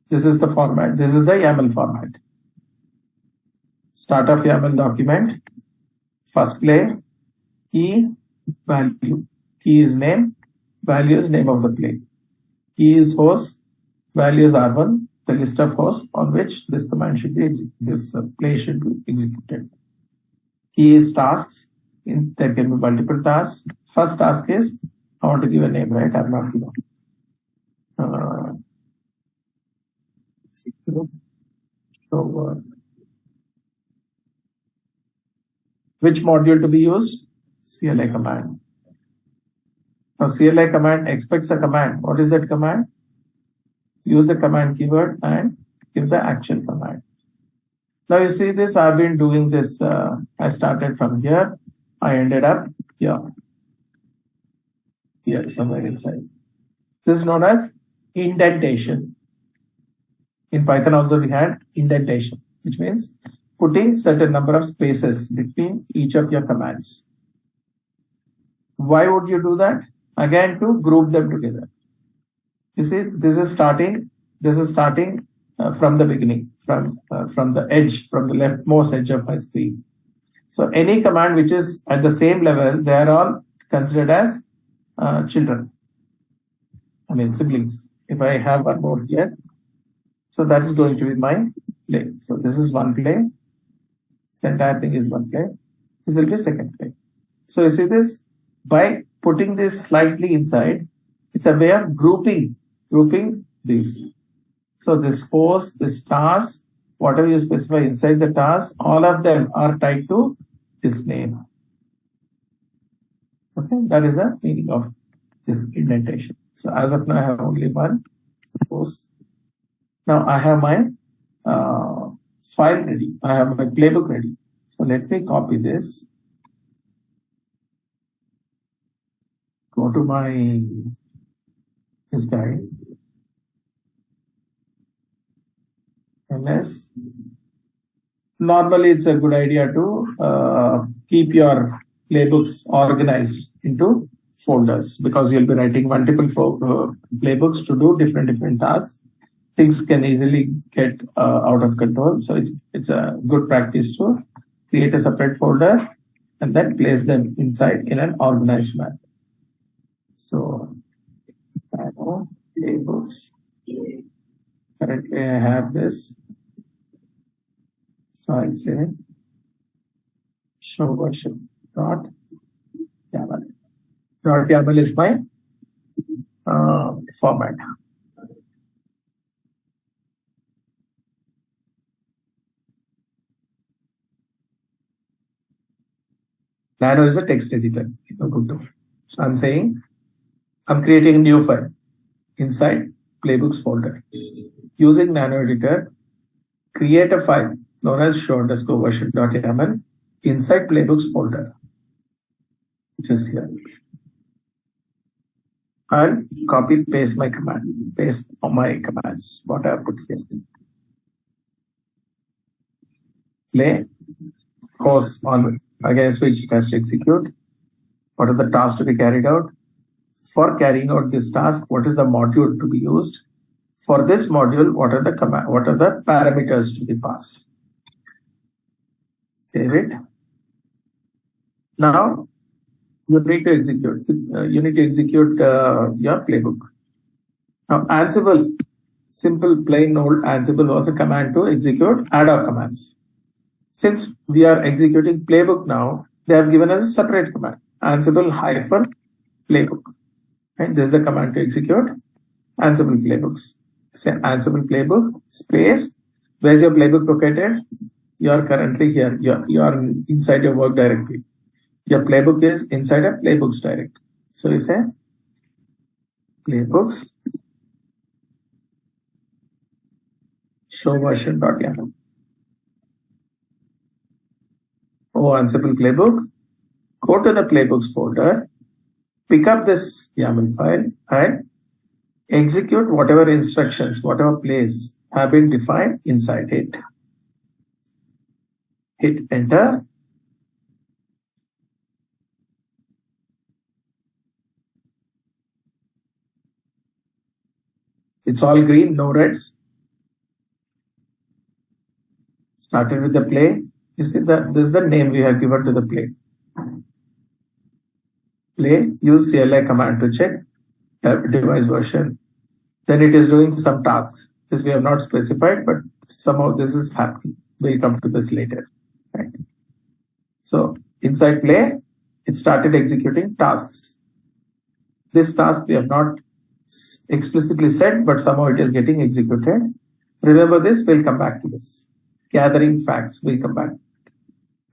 This is the format. This is the YAML format. Start of YAML document. First play. Key, value. Key is name. Value is name of the play. Key is host. Value is R1. The list of hosts on which this command should be play should be executed. Key is tasks. There can be multiple tasks. First task is, I want to give a name, right? I'm not giving. Which module to be used? CLI command. Now CLI command expects a command. What is that command? Use the command keyword and give the actual command. Now you see this, I've been doing this, I started from here, I ended up here somewhere inside. This is known as indentation. In Python also we had indentation, which means putting certain number of spaces between each of your commands. Why would you do that? Again, to group them together. You see, this is starting from the beginning, from the edge, from the leftmost edge of my screen. So any command which is at the same level, they are all considered as children. I mean siblings. If I have one more here, so that is going to be my play. So this is one play. This entire thing is one play. This will be second play. So you see this, by putting this slightly inside, it's a way of grouping these. So this host, this task, whatever you specify inside the task, all of them are tied to this name. Okay, that is the meaning of this indentation. So as of now, I have only one. Suppose now I have my file ready. I have my playbook ready. So let me copy this. Go to this guy. MS. Normally, it's a good idea to keep your playbooks organized into folders, because you'll be writing multiple playbooks to do different tasks. Things can easily get out of control. So it's a good practice to create a separate folder and then place them inside in an organized manner. So, playbooks. Currently, I have this. So I'll say show version dot YAML. Dot YAML is my format. Nano is a text editor. So I'm saying I'm creating a new file inside playbooks folder. Using Nano editor, create a file known as show_version.yaml inside playbooks folder, which is here. I'll copy paste my command, paste my commands, what I have put here. Play, host on against which it has to execute. What are the tasks to be carried out? For carrying out this task, what is the module to be used? For this module, what are the parameters to be passed? Save it. Now you need to execute. Your playbook. Now Ansible, simple plain old Ansible was a command to execute ad hoc commands. Since we are executing playbook now, they have given us a separate command, Ansible -playbook. Right? This is the command to execute Ansible playbooks. Say Ansible playbook space. Where's your playbook located? You are currently here. You are inside your work directory. Your playbook is inside a playbooks directory. So you say playbooks show_version.yaml. Oh, Ansible playbook. Go to the playbooks folder. Pick up this YAML file and execute whatever instructions, whatever plays have been defined inside it. Hit enter. It's all green, no reds. Started with the play. You see that this is the name we have given to the play. Play, use CLI command to check device version. Then it is doing some tasks. This we have not specified, but somehow this is happening. We'll come to this later. Right? So inside play, it started executing tasks. This task we have not explicitly said, but somehow it is getting executed. Remember this, we'll come back to this. Gathering facts, we'll come back.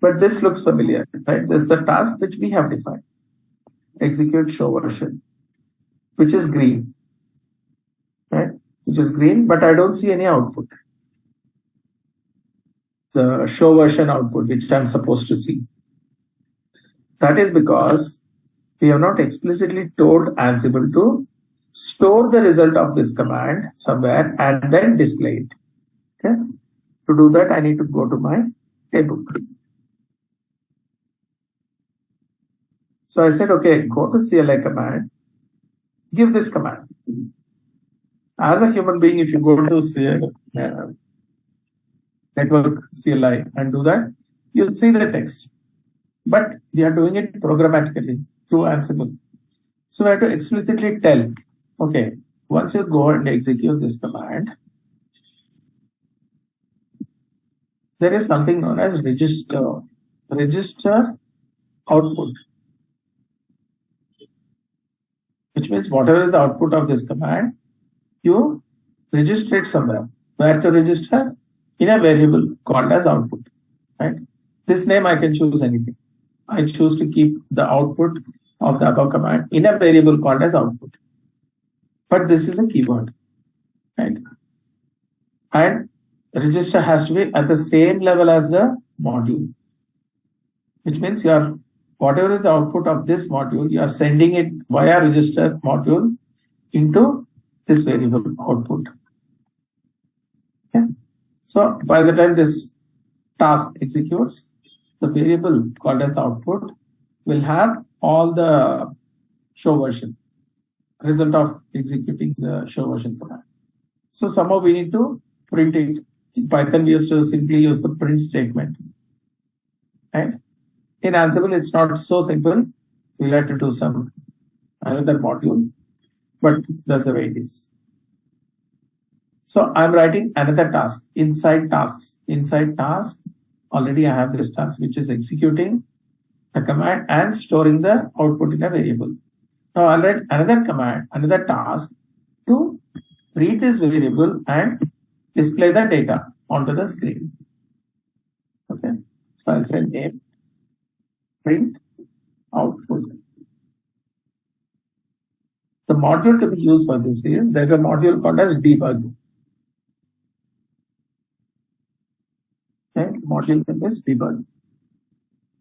But this looks familiar, right? This is the task which we have defined. Execute show version, which is green, right? Which is green, but I don't see any output. The show version output, which I'm supposed to see. That is because we have not explicitly told Ansible to store the result of this command somewhere and then display it. Okay. To do that, I need to go to my playbook. So I said, okay, go to CLI command, give this command. As a human being, if you go to network CLI and do that, you'll see the text. But we are doing it programmatically through Ansible. So we have to explicitly tell, okay, once you go and execute this command, there is something known as register output, which means whatever is the output of this command, you register it somewhere. Where to register? In a variable called as output. Right? This name I can choose anything. I choose to keep the output of the above command in a variable called as output. But this is a keyword. Right? And register has to be at the same level as the module, which means you are whatever is the output of this module, you are sending it via register module into this variable output. Okay. So by the time this task executes, the variable called as output will have all the show version, result of executing the show version command. So somehow we need to print it. In Python, we used to simply use the print statement. Right? In Ansible, it's not so simple. We'll have to do some another module, but that's the way it is. So I'm writing another task inside tasks. Inside tasks, already I have this task which is executing the command and storing the output in a variable. Now I'll write another command, another task to read this variable and display the data onto the screen. Okay, so I'll say name print output. The module to be used for this is there's a module called as debug. Okay, module called as debug.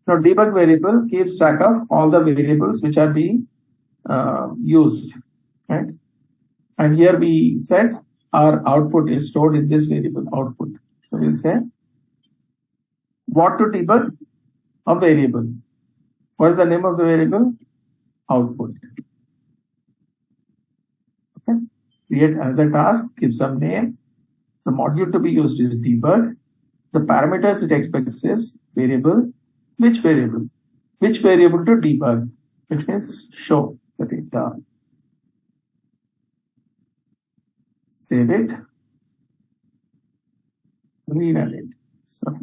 Now debug variable keeps track of all the variables which are being used, right? And here we said our output is stored in this variable output. So we'll say what to debug? A variable. What is the name of the variable? Output. Okay. Create another task, give some name. The module to be used is debug. The parameters it expects is variable. Which variable? Which variable to debug? Which means show the data. Save it. Rerun it. So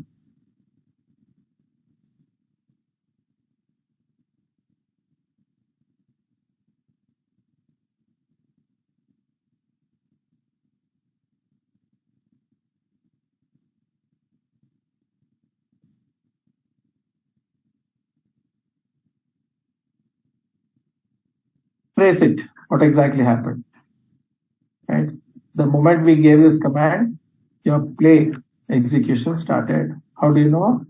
trace it. What exactly happened? Right. The moment we gave this command, your play execution started. How do you know?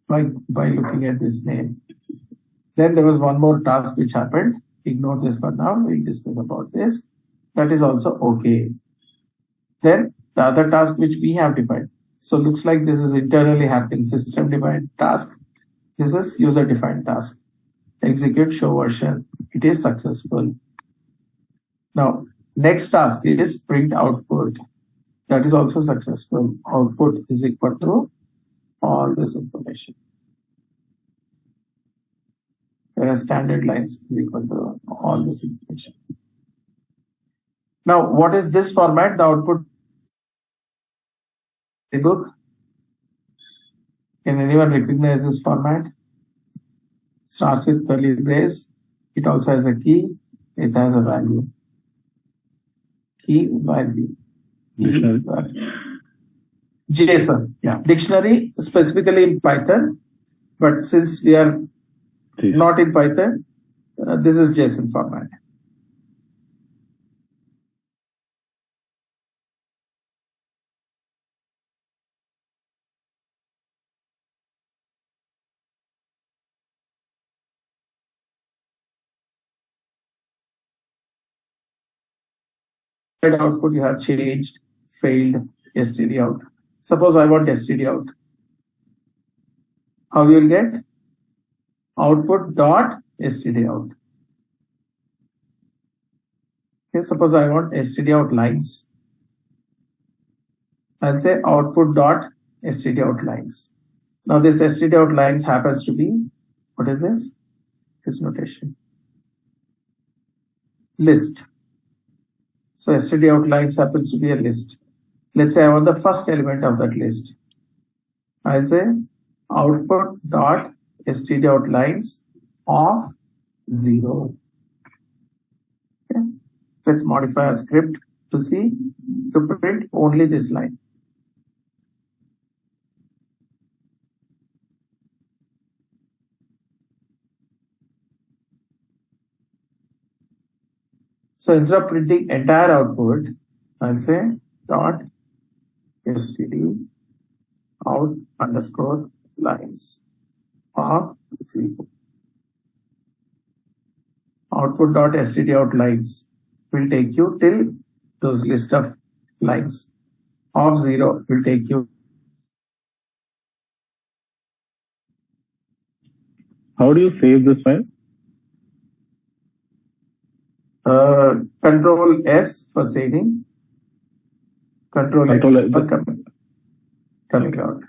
By looking at this name. Then there was one more task which happened. Ignore this for now. We'll discuss about this. That is also okay. Then the other task which we have defined. So looks like this is internally happening system defined task. This is user defined task. Execute show version. It is successful. Now next task is print output. That is also successful. Output is equal to all this information. Whereas standard lines is equal to all this information. Now, what is this format? The output book. Can anyone recognize this format? It starts with curly brace. It also has a key. It has a value. Key value. JSON. Yeah. Dictionary specifically in Python. But since we are not in Python, this is JSON format. Output you have changed, failed, std out. Suppose I want std out. how you'll get output dot std out. Okay, suppose I want std out lines. I'll say output dot std out lines. Now this std out lines happens to be, what is this? This notation. List. So std out lines happens to be a list. Let's say I want the first element of that list. I'll say output dot std out lines of 0. Okay. Let's modify a script to print only this line. So instead of printing entire output, I'll say dot std out underscore lines of 0. Output dot std out lines will take you till those list of lines. Of 0 will take you. How do you save this file? Control S for saving. Control X for coming out.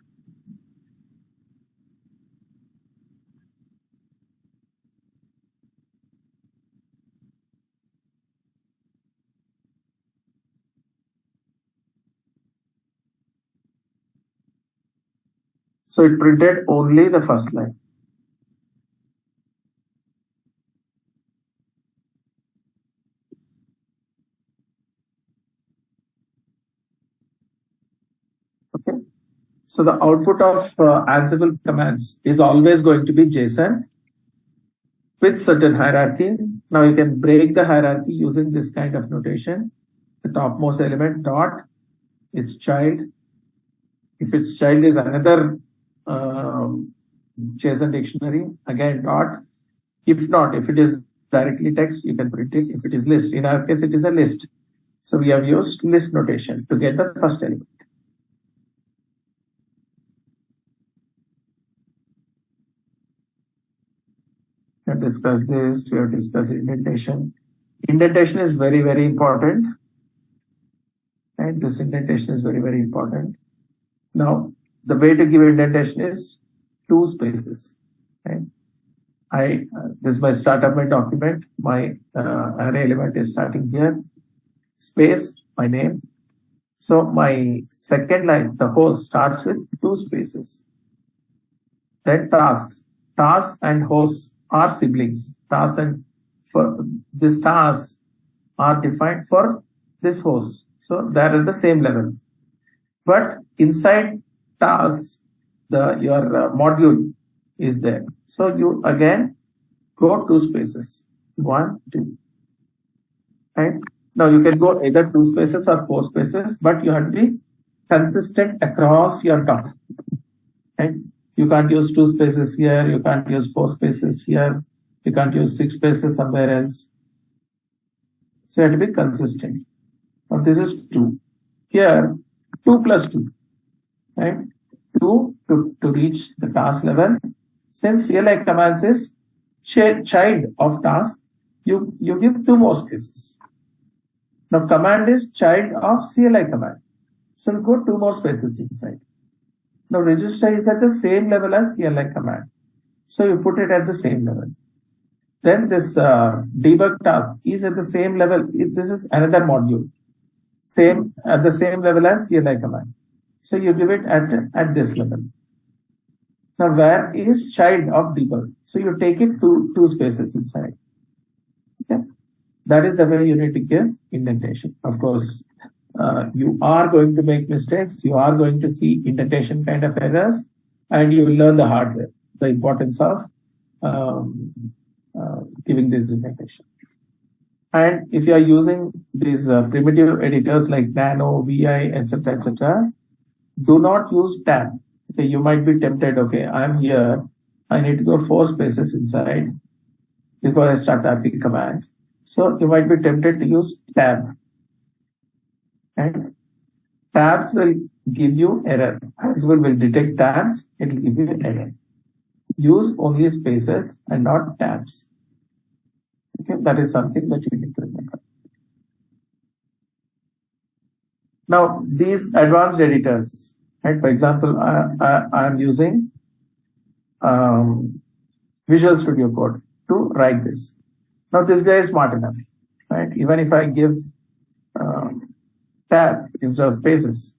So it printed only the first line. Okay. So the output of Ansible commands is always going to be JSON with certain hierarchy. Now you can break the hierarchy using this kind of notation. The topmost element dot its child. If its child is another JSON dictionary, again dot. If not, if it is directly text, you can print it. If it is list, in our case it is a list. So we have used list notation to get the first element. We have discussed this, we have discussed indentation. Indentation is very, very important. And this indentation is very, very important. Now, the way to give indentation is 2 spaces. Right? This is my start of my document. My array element is starting here. Space, my name. So my second line, the host, starts with 2 spaces. Then tasks. Tasks and hosts are siblings. Tasks and for this tasks are defined for this host. So they are at the same level. But inside tasks, your module is there. So you again go 2 spaces. 1, 2. Right? Now you can go either 2 spaces or 4 spaces, but you have to be consistent across your document. Right? You can't use 2 spaces here, you can't use 4 spaces here, you can't use 6 spaces somewhere else. So you have to be consistent. Now this is 2. Here, 2 plus 2. Right? 2 to reach the task level. Since CLI commands is child of task, you give 2 more spaces. Now command is child of CLI command. So you go 2 more spaces inside. Now register is at the same level as CLI command. So you put it at the same level. Then this debug task is at the same level. This is another module. Same at the same level as CLI command. So you give it at this level. Now where is child of debug? So you take it to 2 spaces inside. Okay. That is the way you need to give indentation. Of course, you are going to make mistakes. You are going to see indentation kind of errors, and you will learn the hard way, the importance of giving this indentation. And if you are using these primitive editors like Nano, VI, etc., do not use tab. Okay, you might be tempted. Okay, I'm here. I need to go 4 spaces inside before I start typing commands. So you might be tempted to use tab. And tabs will give you error. Ansible will detect tabs. It will give you an error. use only spaces and not tabs. Okay, that is something that you need to remember. Now, these advanced editors, right? For example, I am using Visual Studio Code to write this. Now, this guy is smart enough, right? Even if I give tab instead of spaces,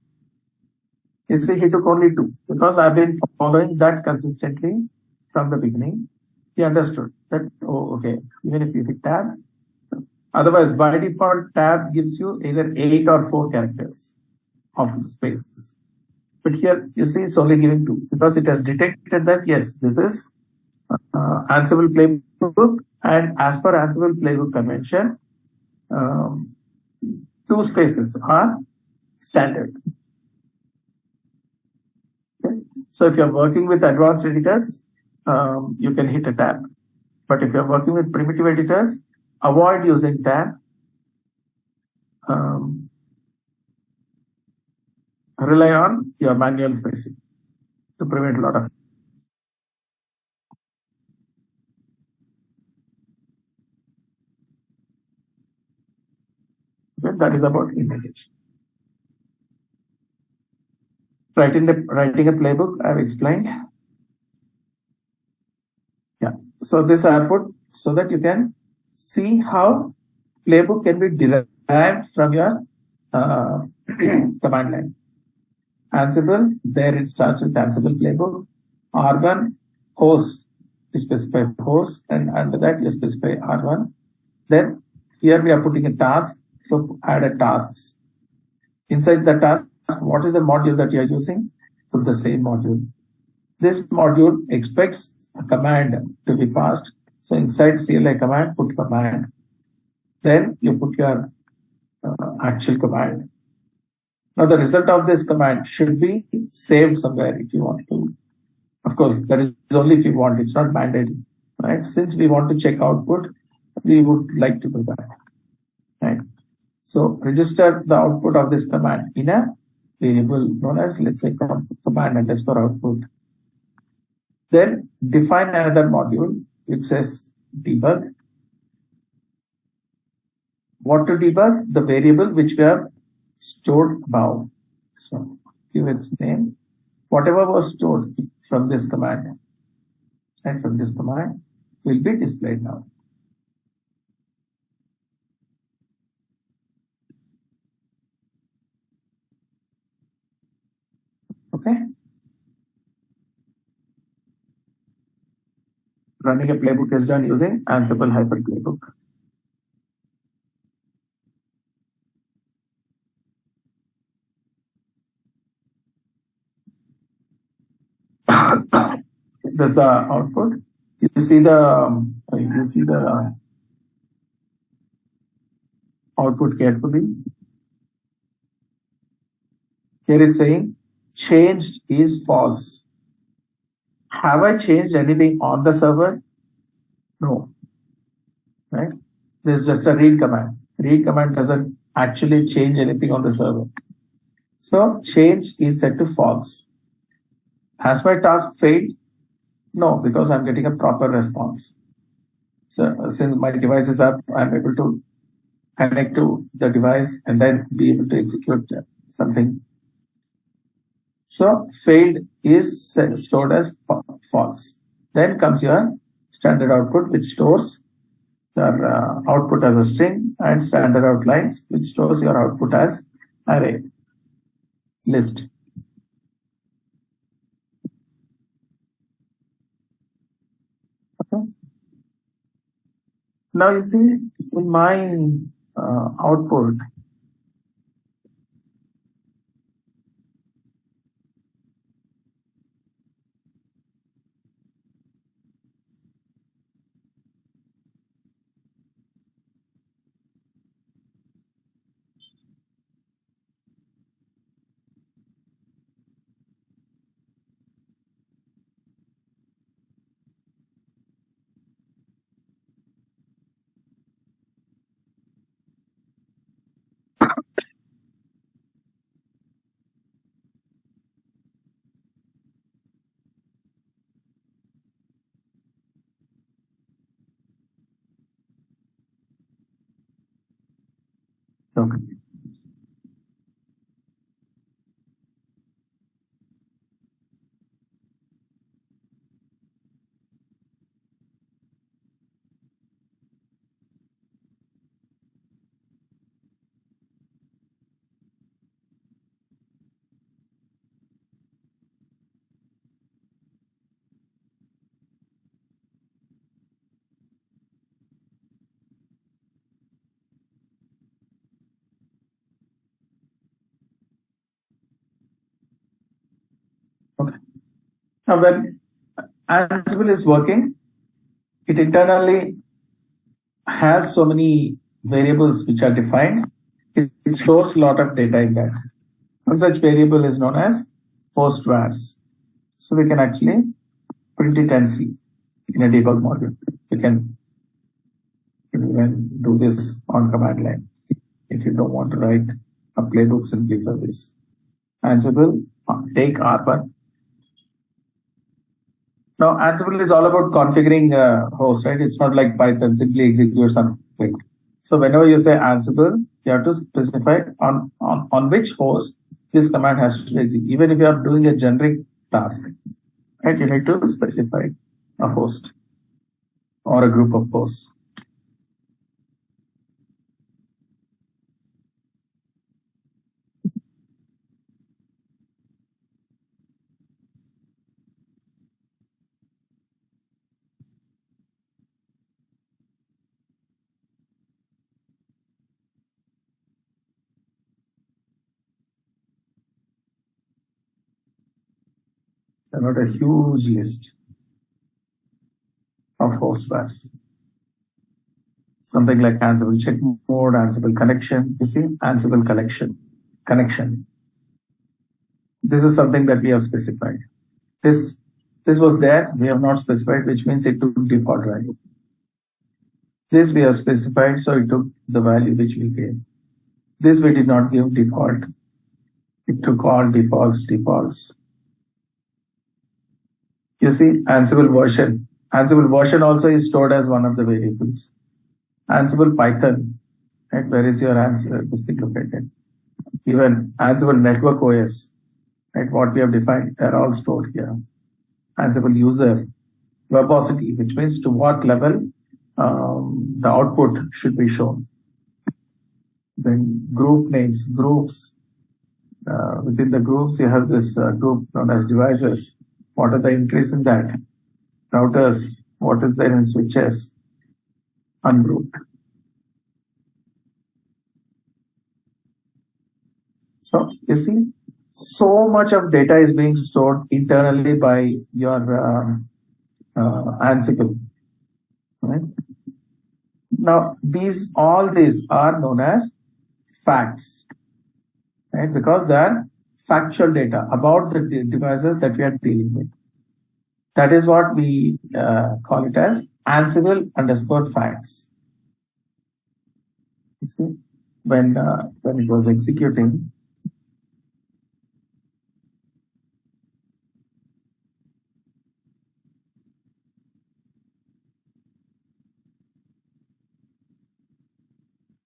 you see, he took only 2 because I've been following that consistently from the beginning. He understood that, oh, okay, even if you hit tab, otherwise by default, tab gives you either 8 or 4 characters of space. But here you see it's only giving 2 because it has detected that, yes, this is Ansible playbook, and as per Ansible playbook convention, 2 spaces are standard. Okay. So if you're working with advanced editors, you can hit a tab. But if you're working with primitive editors, avoid using tab. Rely on your manual spacing to prevent a lot of. Okay, that is about integration. Writing a playbook, I've explained. Yeah. So this I put so that you can see how playbook can be derived from your command line. Ansible, there it starts with Ansible playbook. R1 host, you specify host, and under that you specify R1. Then here we are putting a task, so add a tasks. Inside the task, what is the module that you are using? Put the same module. This module expects a command to be passed. So inside CLI command, put command. Then you put your actual command. Now the result of this command should be saved somewhere if you want to. Of course, that is only if you want. It's not mandated, right? Since we want to check output, we would like to do that, right? So register the output of this command in a variable known as, let's say, command underscore output. Then define another module which says debug. What to debug? The variable which we have stored above. So give its name. Whatever was stored from this command and from this command will be displayed now. Okay. Running a playbook is done using Ansible Hyper Playbook. That's the output. You see the output carefully. Here it's saying changed is false. Have I changed anything on the server? No. Right? This is just a read command. Read command doesn't actually change anything on the server. So change is set to false. Has my task failed? No, because I'm getting a proper response. So since my device is up, I'm able to connect to the device and then be able to execute something. So failed is stored as false. Then comes your standard output, which stores your output as a string, and standard out lines, which stores your output as array list. Okay. Now you see in my output, Okay. Okay. Now, when Ansible is working, it internally has so many variables which are defined. It stores a lot of data in that. One such variable is known as host vars. So we can actually print it and see in a debug module. We can even do this on command line if you don't want to write a playbook simply for this. Ansible, take R1. Now, Ansible is all about configuring a host, right? It's not like Python, simply execute some script. So whenever you say Ansible, you have to specify on which host this command has to execute. Even if you are doing a generic task, right? You need to specify a host or a group of hosts. I got a huge list of host vars. Something like Ansible check mode, Ansible connection. You see, Ansible connection. This is something that we have specified. This was there, we have not specified, which means it took default value. This we have specified, so it took the value which we gave. This we did not give default. It took all defaults. You see, Ansible version. Ansible version also is stored as one of the variables. Ansible Python, right? Where is your answer? This thing located. Even Ansible Network OS, right? What we have defined, they're all stored here. Ansible user, verbosity, which means to what level the output should be shown. Then group names, groups. Within the groups, you have this group known as devices. What are the entries in that? Routers, what is there in switches? Ungrouped. So you see, so much of data is being stored internally by your Ansible. Right? Now, all these are known as facts, right? Because they are factual data about the devices that we are dealing with. That is what we call it as Ansible_facts. You see, when it was executing,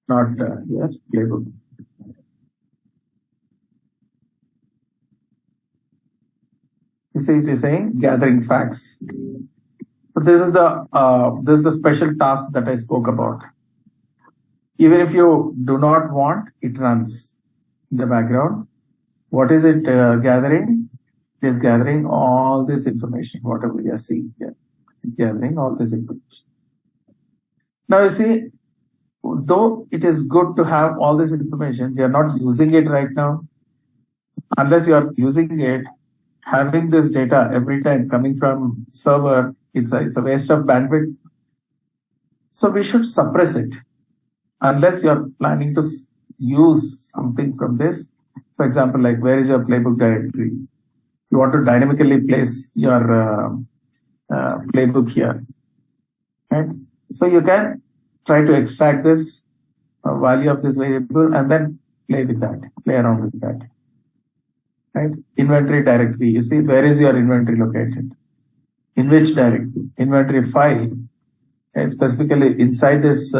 not here, playbook. You see, it is saying gathering facts. But this is the special task that I spoke about. Even if you do not want, it runs in the background. What is it gathering? It is gathering all this information, whatever we are seeing here. It's gathering all this information. Now you see, though it is good to have all this information, we are not using it right now. Unless you are using it, having this data every time coming from server, it's a waste of bandwidth. So we should suppress it. Unless you are planning to use something from this. For example, like where is your playbook directory? You want to dynamically place your playbook here. Right? So you can try to extract this value of this variable and then play around with that. Right? Inventory directory. You see, where is your inventory located? In which directory? Inventory file. Okay? Specifically inside this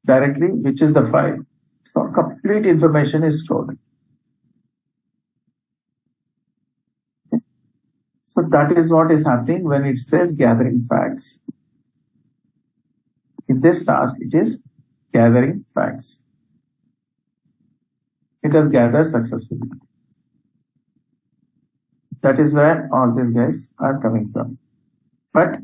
directory, which is the file? So complete information is stored. So that is what is happening when it says gathering facts. In this task, it is gathering facts. It has gathered successfully. That is where all these guys are coming from. But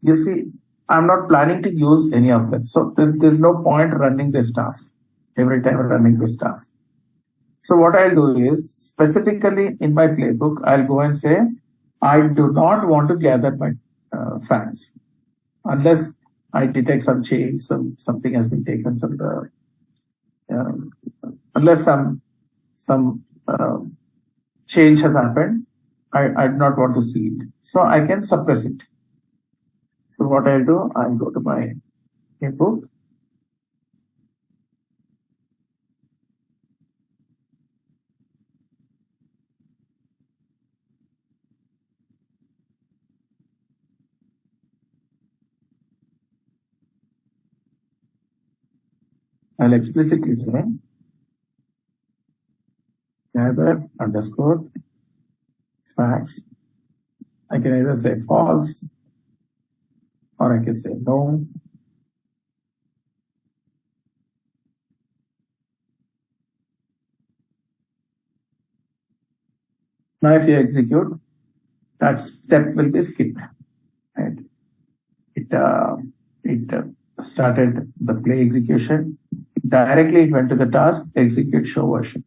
you see, I'm not planning to use any of them. So there's no point running this task every time running this task. So what I'll do is, specifically in my playbook, I'll go and say, I do not want to gather my facts unless I detect some change, something has been taken from the, unless some change has happened, I do not want to see it. So I can suppress it. So what I'll do, I'll go to my playbook. I'll explicitly say gather underscore facts. I can either say false or I can say no. Now if you execute, that step will be skipped. Right? It started the play execution. Directly it went to the task, execute show version.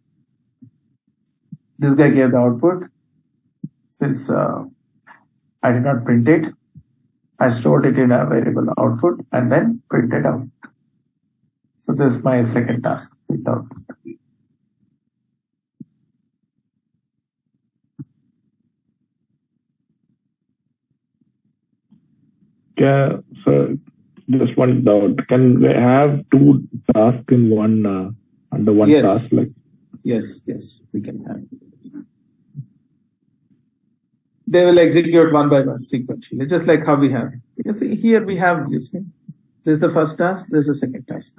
This guy gave the output. Since I did not print it, I stored it in a variable output and then printed out. So this is my second task, print out. Yeah, so just one doubt. Can we have two tasks in one under one task? Like yes, we can have. They will execute one by one sequentially, just like how we have. You see, here we have, you see, this is the first task, this is the second task.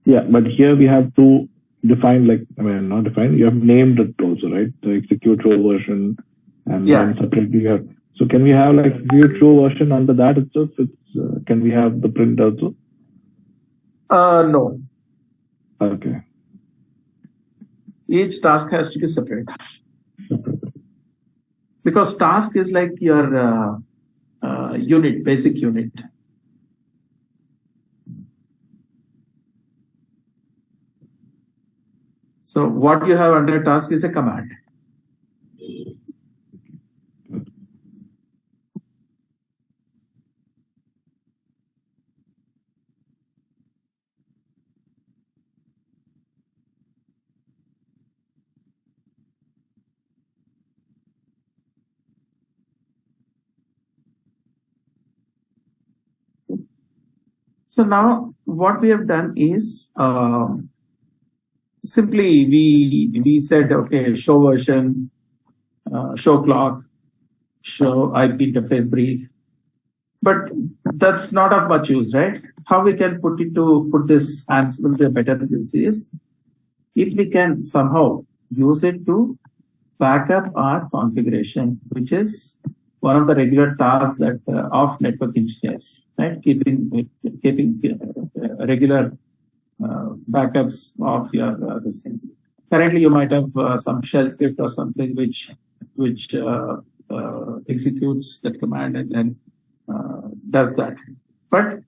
Yeah, but here we have to define, like, I mean, not define, you have named it also, right? The execute row version and then separately you have. So can we have like execute row version under that itself? Can we have the print also? No. Okay. Each task has to be separate. Because task is like your unit, basic unit. So what you have under task is a command. So now what we have done is simply we said, okay, show version, show clock, show IP interface brief, but that's not of much use, right? How we can put this Ansible to a better use is if we can somehow use it to back up our configuration, which is one of the regular tasks that of network engineers, right? Keeping regular backups of your this thing. Currently, you might have some shell script or something which executes that command and then does that. But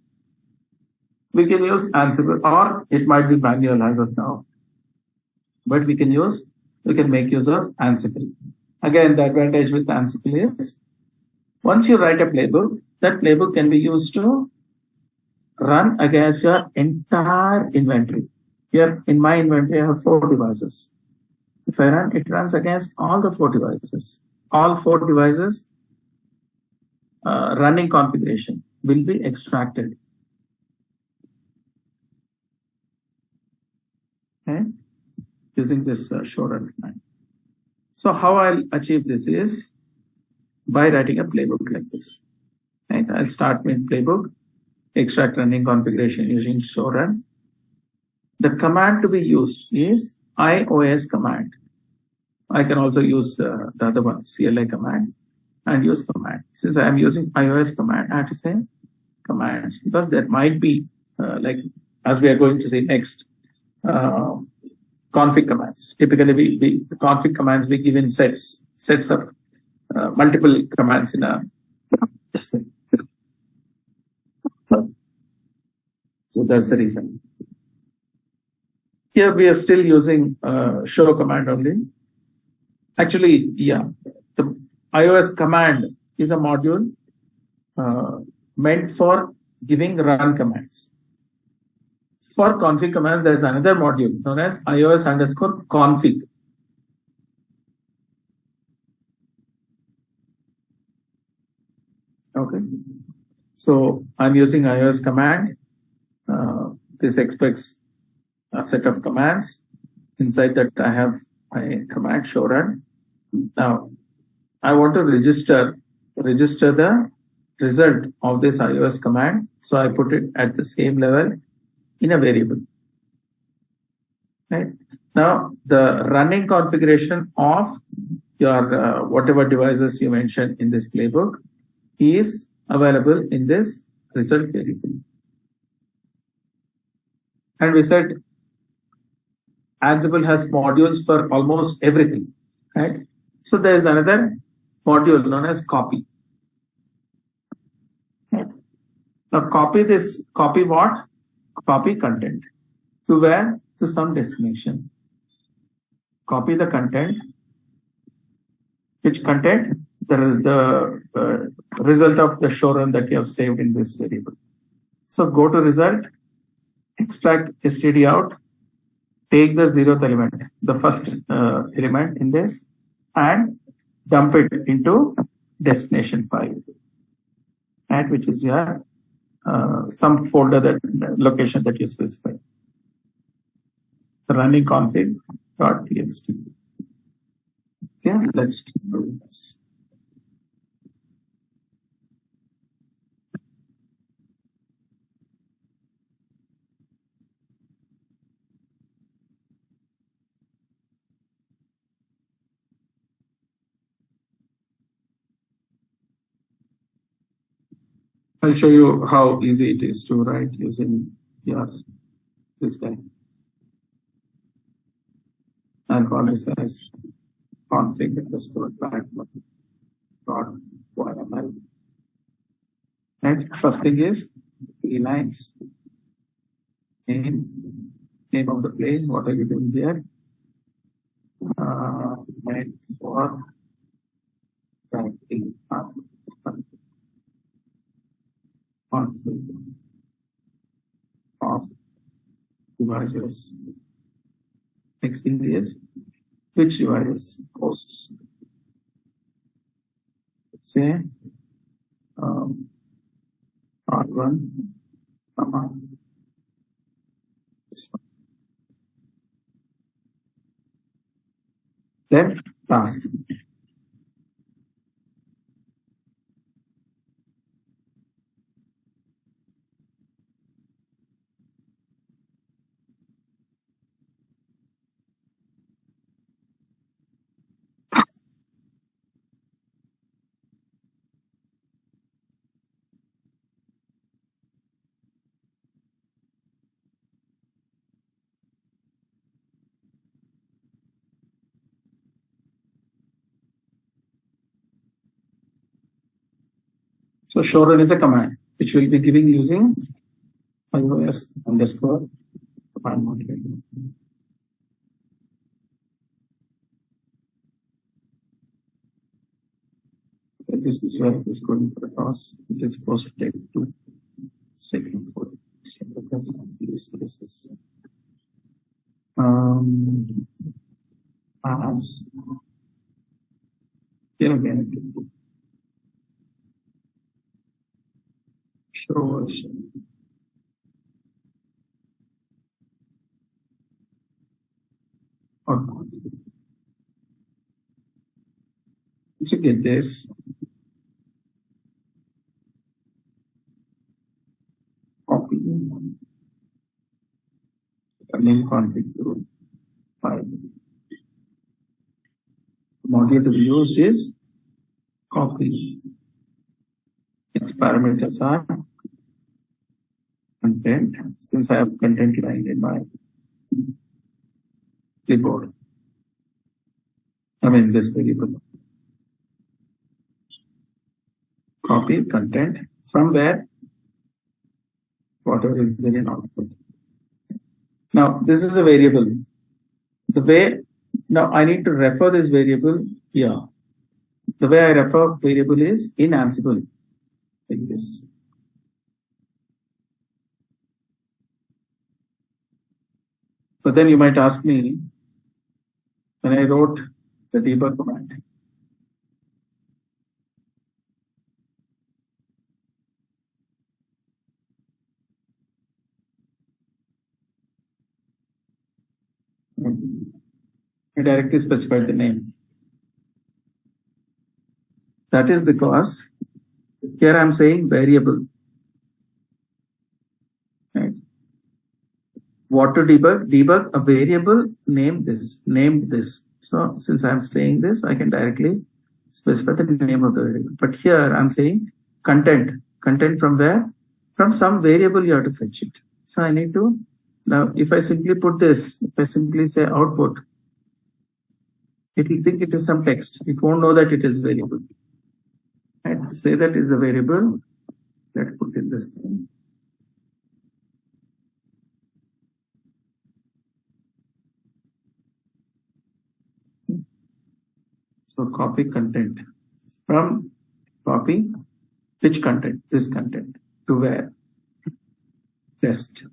we can use Ansible, or it might be manual as of now. But we can make use of Ansible. Again, the advantage with Ansible is once you write a playbook, that playbook can be used to run against your entire inventory. Here in my inventory, I have 4 devices. If I run, it runs against all the 4 devices. All 4 devices running configuration will be extracted. Okay, using this show run command. So how I'll achieve this is by writing a playbook like this. Okay. Right? I'll start with playbook, extract running configuration using show run. The command to be used is iOS command. I can also use the other one, CLI command, and use command. Since I am using iOS command, I have to say commands, because there might be, like, as we are going to say next, config commands. Typically, the config commands we give in sets of multiple commands in a this thing. So that's the reason. Here we are still using show command only. Actually, yeah, the iOS command is a module meant for giving run commands. For config commands, there's another module known as iOS_config. Okay, so I'm using iOS command. This expects a set of commands. Inside that, I have a command show run. Now, I want to register the result of this iOS command. So I put it at the same level in a variable. Right? Now, the running configuration of your whatever devices you mentioned in this playbook is available in this result variable. And we said Ansible has modules for almost everything, right? So there is another module known as copy. Right? Now copy what? Copy content. To where? To some destination. Copy the content. Which content? The result of the show run that you have saved in this variable. So go to result, extract std out, take the 0th element, the first element in this, and dump it into destination file, right? Which is your some folder location that you specify. The running config.txt. Okay, let's do this. I'll show you how easy it is to write using this guy. I'll call this as config_platform.yml. Right? First thing is 3 lines. Name of the plane. What are you doing here? And for writing config of devices. Next thing is which devices hosts. Let's say R1, this one. Then tasks. So show run is a command which we'll be giving using iOS_command module. This is where it is going across. It is supposed to take 2. It's taking 4. This is ads. Here again, show version. Output. Once you get this, name config to file. The module to be used is copy. Its parameters are content, since I have content line in my clipboard. I mean this variable. Copy content from where? Whatever is there in output. Now this is a variable. The way now I need to refer this variable here. The way I refer variable is in Ansible, like this. But then you might ask me, when I wrote the debug command, I directly specified the name. That is because here I am saying variable. Right? What to debug? Debug a variable named this. So since I am saying this, I can directly specify the name of the variable. But here I am saying content. Content from where? From some variable you have to fetch it. So I need to, now if I simply put this, if I simply say output, it will think it is some text. It won't know that it is variable. And say that is a variable. Let's put in this thing. So copy content from copy which content? This content to where? Test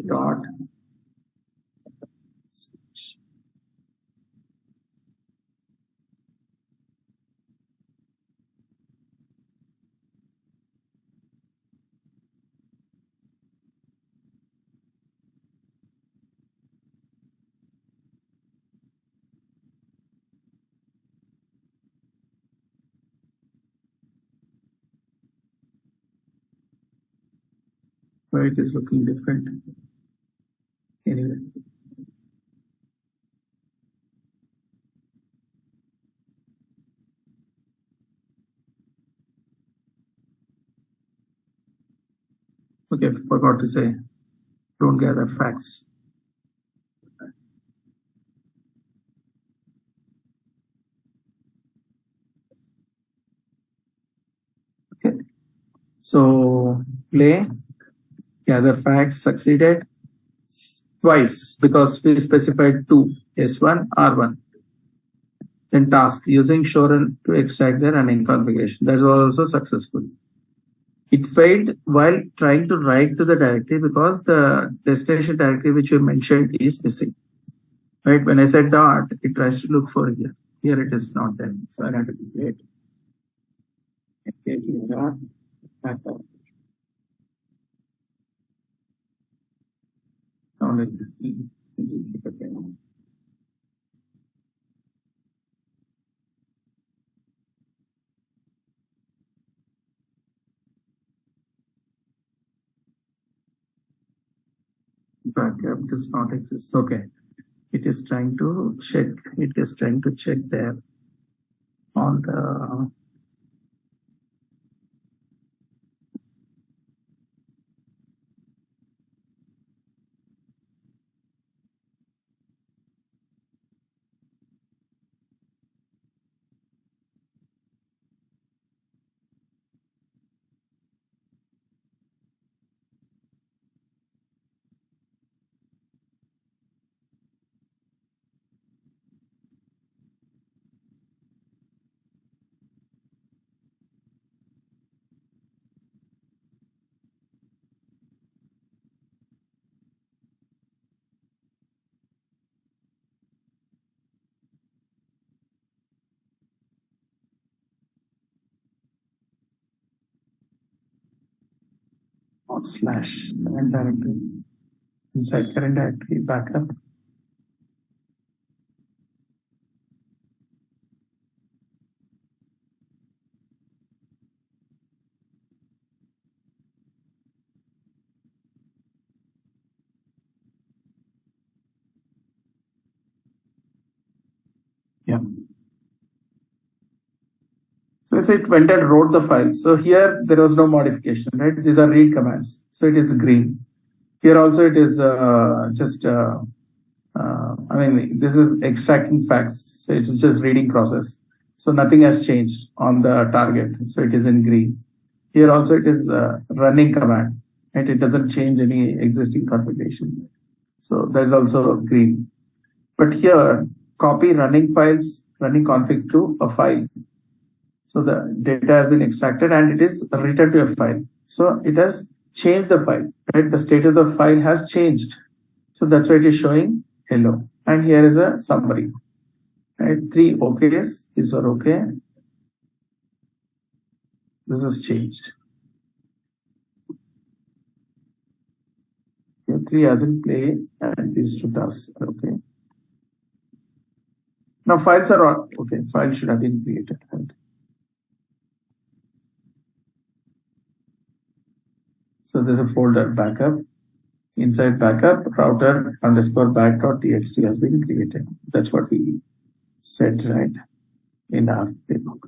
dot where it is looking different. Anyway. Okay, forgot to say, don't gather facts. Okay, so play, gather facts succeeded twice because we specified two, S1, R1. Then task using show run to extract the running configuration. That was also successful. It failed while trying to write to the directory because the destination directory which you mentioned is missing. Right? When I said dot, it tries to look for here. Here it is not there. So I have to create. Now let me execute again. Backup does not exist. Okay. It is trying to check. It is trying to check there on the slash current directory. Inside current directory backup. Yeah. So it went and wrote the file. So here there was no modification, right? These are read commands. So it is green. Here also it is this is extracting facts. So it's just reading process. So nothing has changed on the target. So it is in green. Here also it is running command, and it doesn't change any existing configuration. So there's also green. But here, copy running files, running config to a file. So the data has been extracted and it is written to a file. So it has changed the file, right? The state of the file has changed. So that's why it is showing hello. And here is a summary. Right? 3 OKs. These were okay. This is changed. Here 3 as in play and these 2 tasks are okay. Now files are all okay. Files should have been created. Right? So there's a folder backup. Inside backup, router underscore back.txt has been created. That's what we said, right, in our playbook.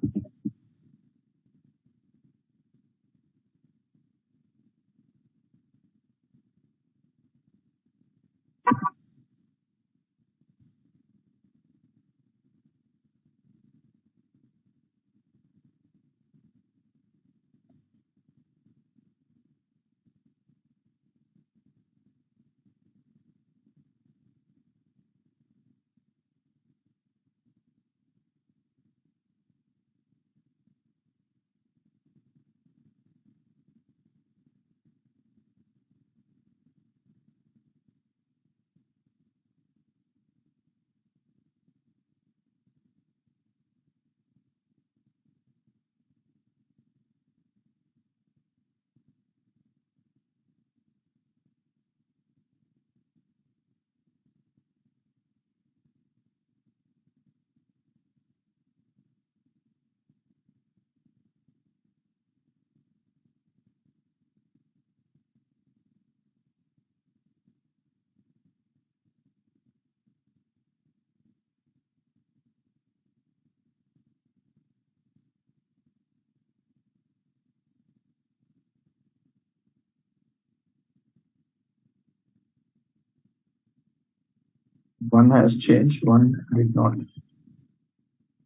One has changed, one did not.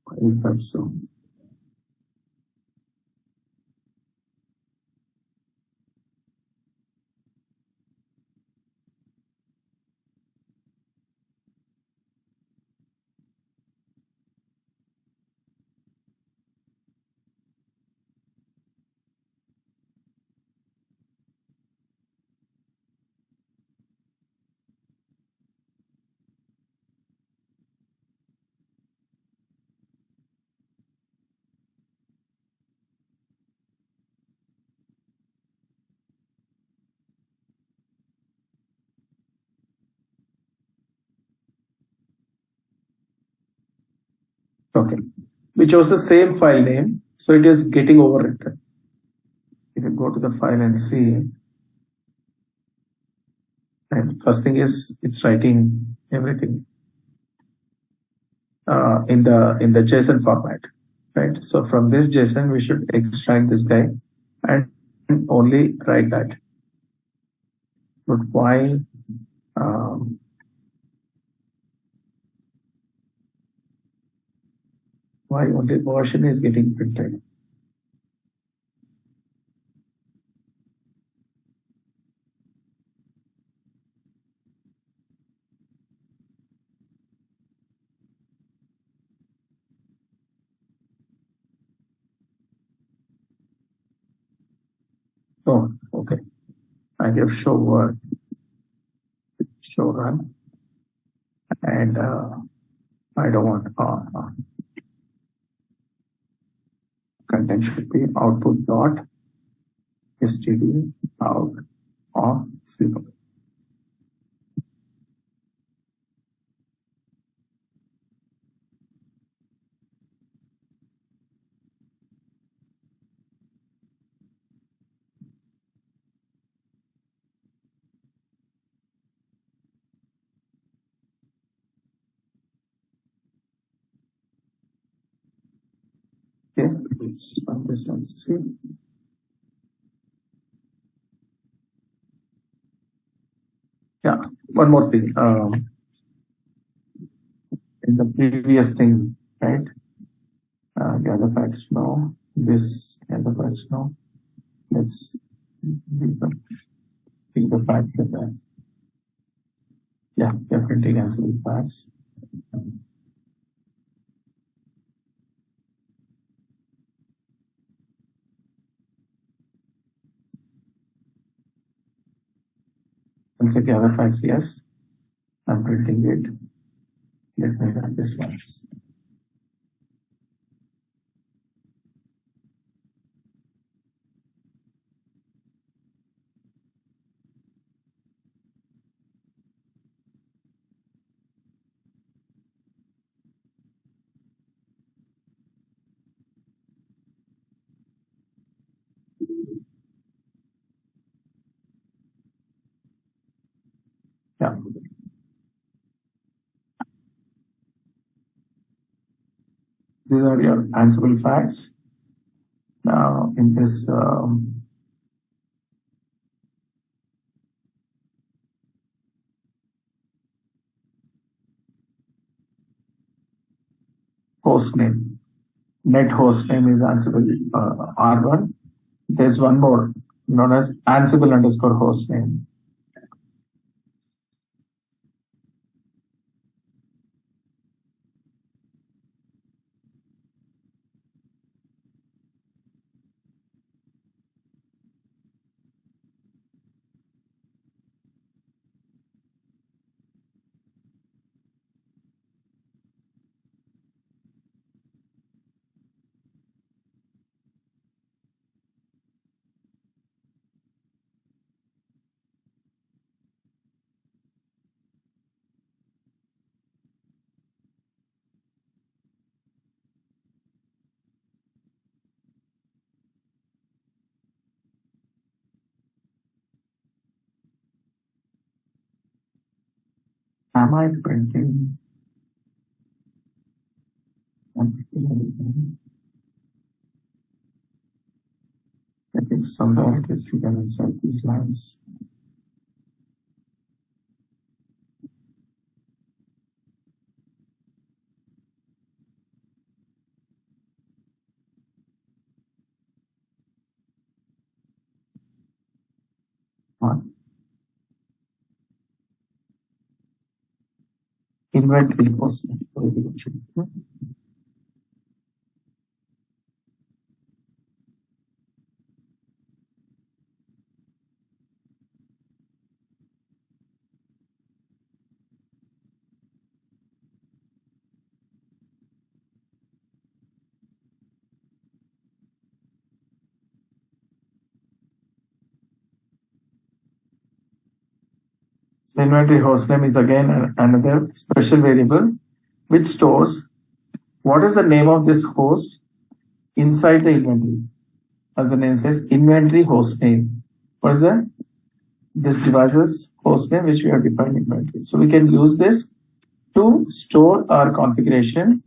Why is that so? Okay. We chose the same file name, so it is getting overwritten. If you go to the file and see, and first thing is it's writing everything in the JSON format, right? So from this JSON, we should extract this guy and only write that. But why? Why only version is getting printed? Oh, okay. I have show word, show run, and I don't want content should be output dot std out of 0. Let's run this and see. Yeah, one more thing. In the previous thing, right? The other facts no. This and the facts no. Let's read the facts in there. Yeah, we are printing answerable facts. I'll say the other facts, yes. I'm printing it. Let me run this once. Yeah. These are your answerable facts. Now, in this host name, net host name is Ansible R1. There's one more known as Ansible underscore host name. Am I printing? I think somewhere it is hidden inside these lines. One. Inventory host name. So inventory host name is again another special variable which stores what is the name of this host inside the inventory. As the name says, inventory host name. What is that? This device's host name which we have defined inventory. So we can use this to store our configuration.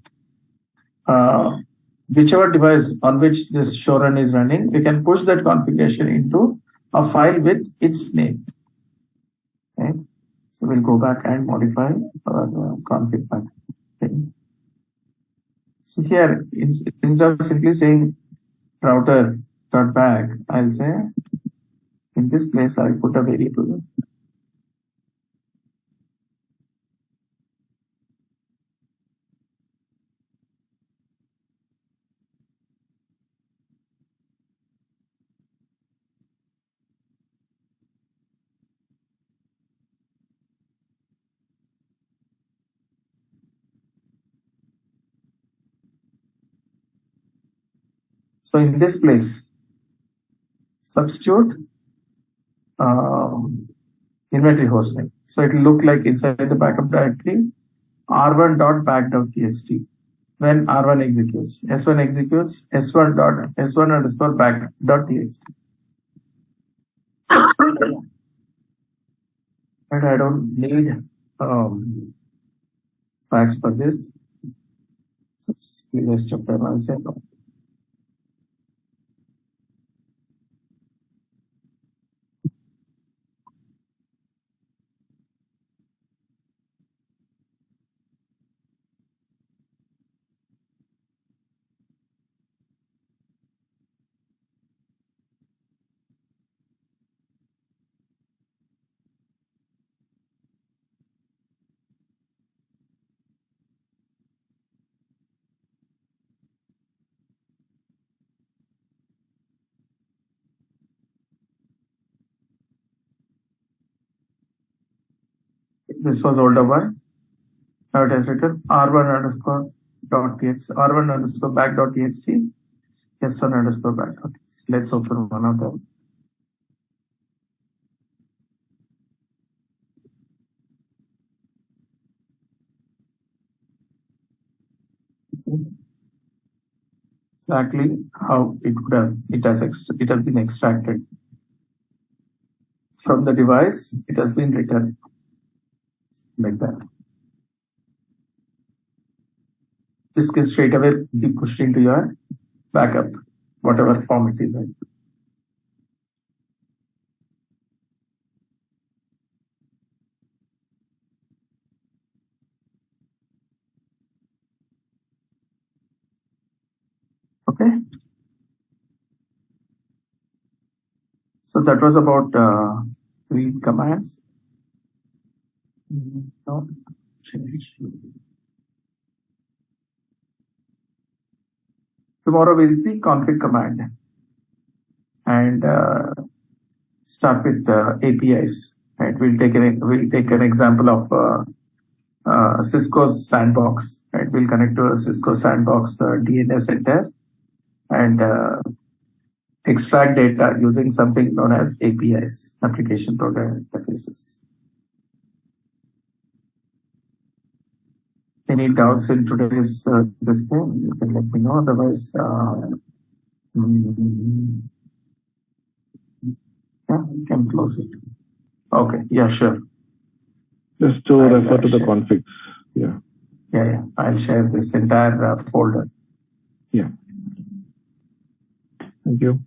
Whichever device on which this showrun is running, we can push that configuration into a file with its name. Okay. So we'll go back and modify our config path. Okay. So here, instead of simply saying router.bag, I'll say in this place I'll put a variable. So in this place, substitute inventory host name. So it will look like inside the backup directory r1.bag.txt. When r1 executes, s1 executes s1 underscore bag.txt. But I don't need facts for this. So it's the rest of them I'll say no. This was older one. Now it has written r1 underscore dot txt, r1 underscore back dot txt, s1 underscore back dot txt. Let's open one of them. Exactly how it has been extracted from the device. It has been written like that. This can straight away be pushed into your backup, whatever form it is in. Okay. So that was about read commands. No, change. Tomorrow we'll see config command and start with APIs. Right, we'll take an example of Cisco's sandbox. Right, we'll connect to a Cisco sandbox DNS center and extract data using something known as APIs, application program interfaces. Any doubts in today's this thing? You can let me know. Otherwise, yeah, you can close it. Okay, yeah, sure. Just to refer to the configs. Yeah. Yeah. I'll share this entire folder. Yeah. Thank you.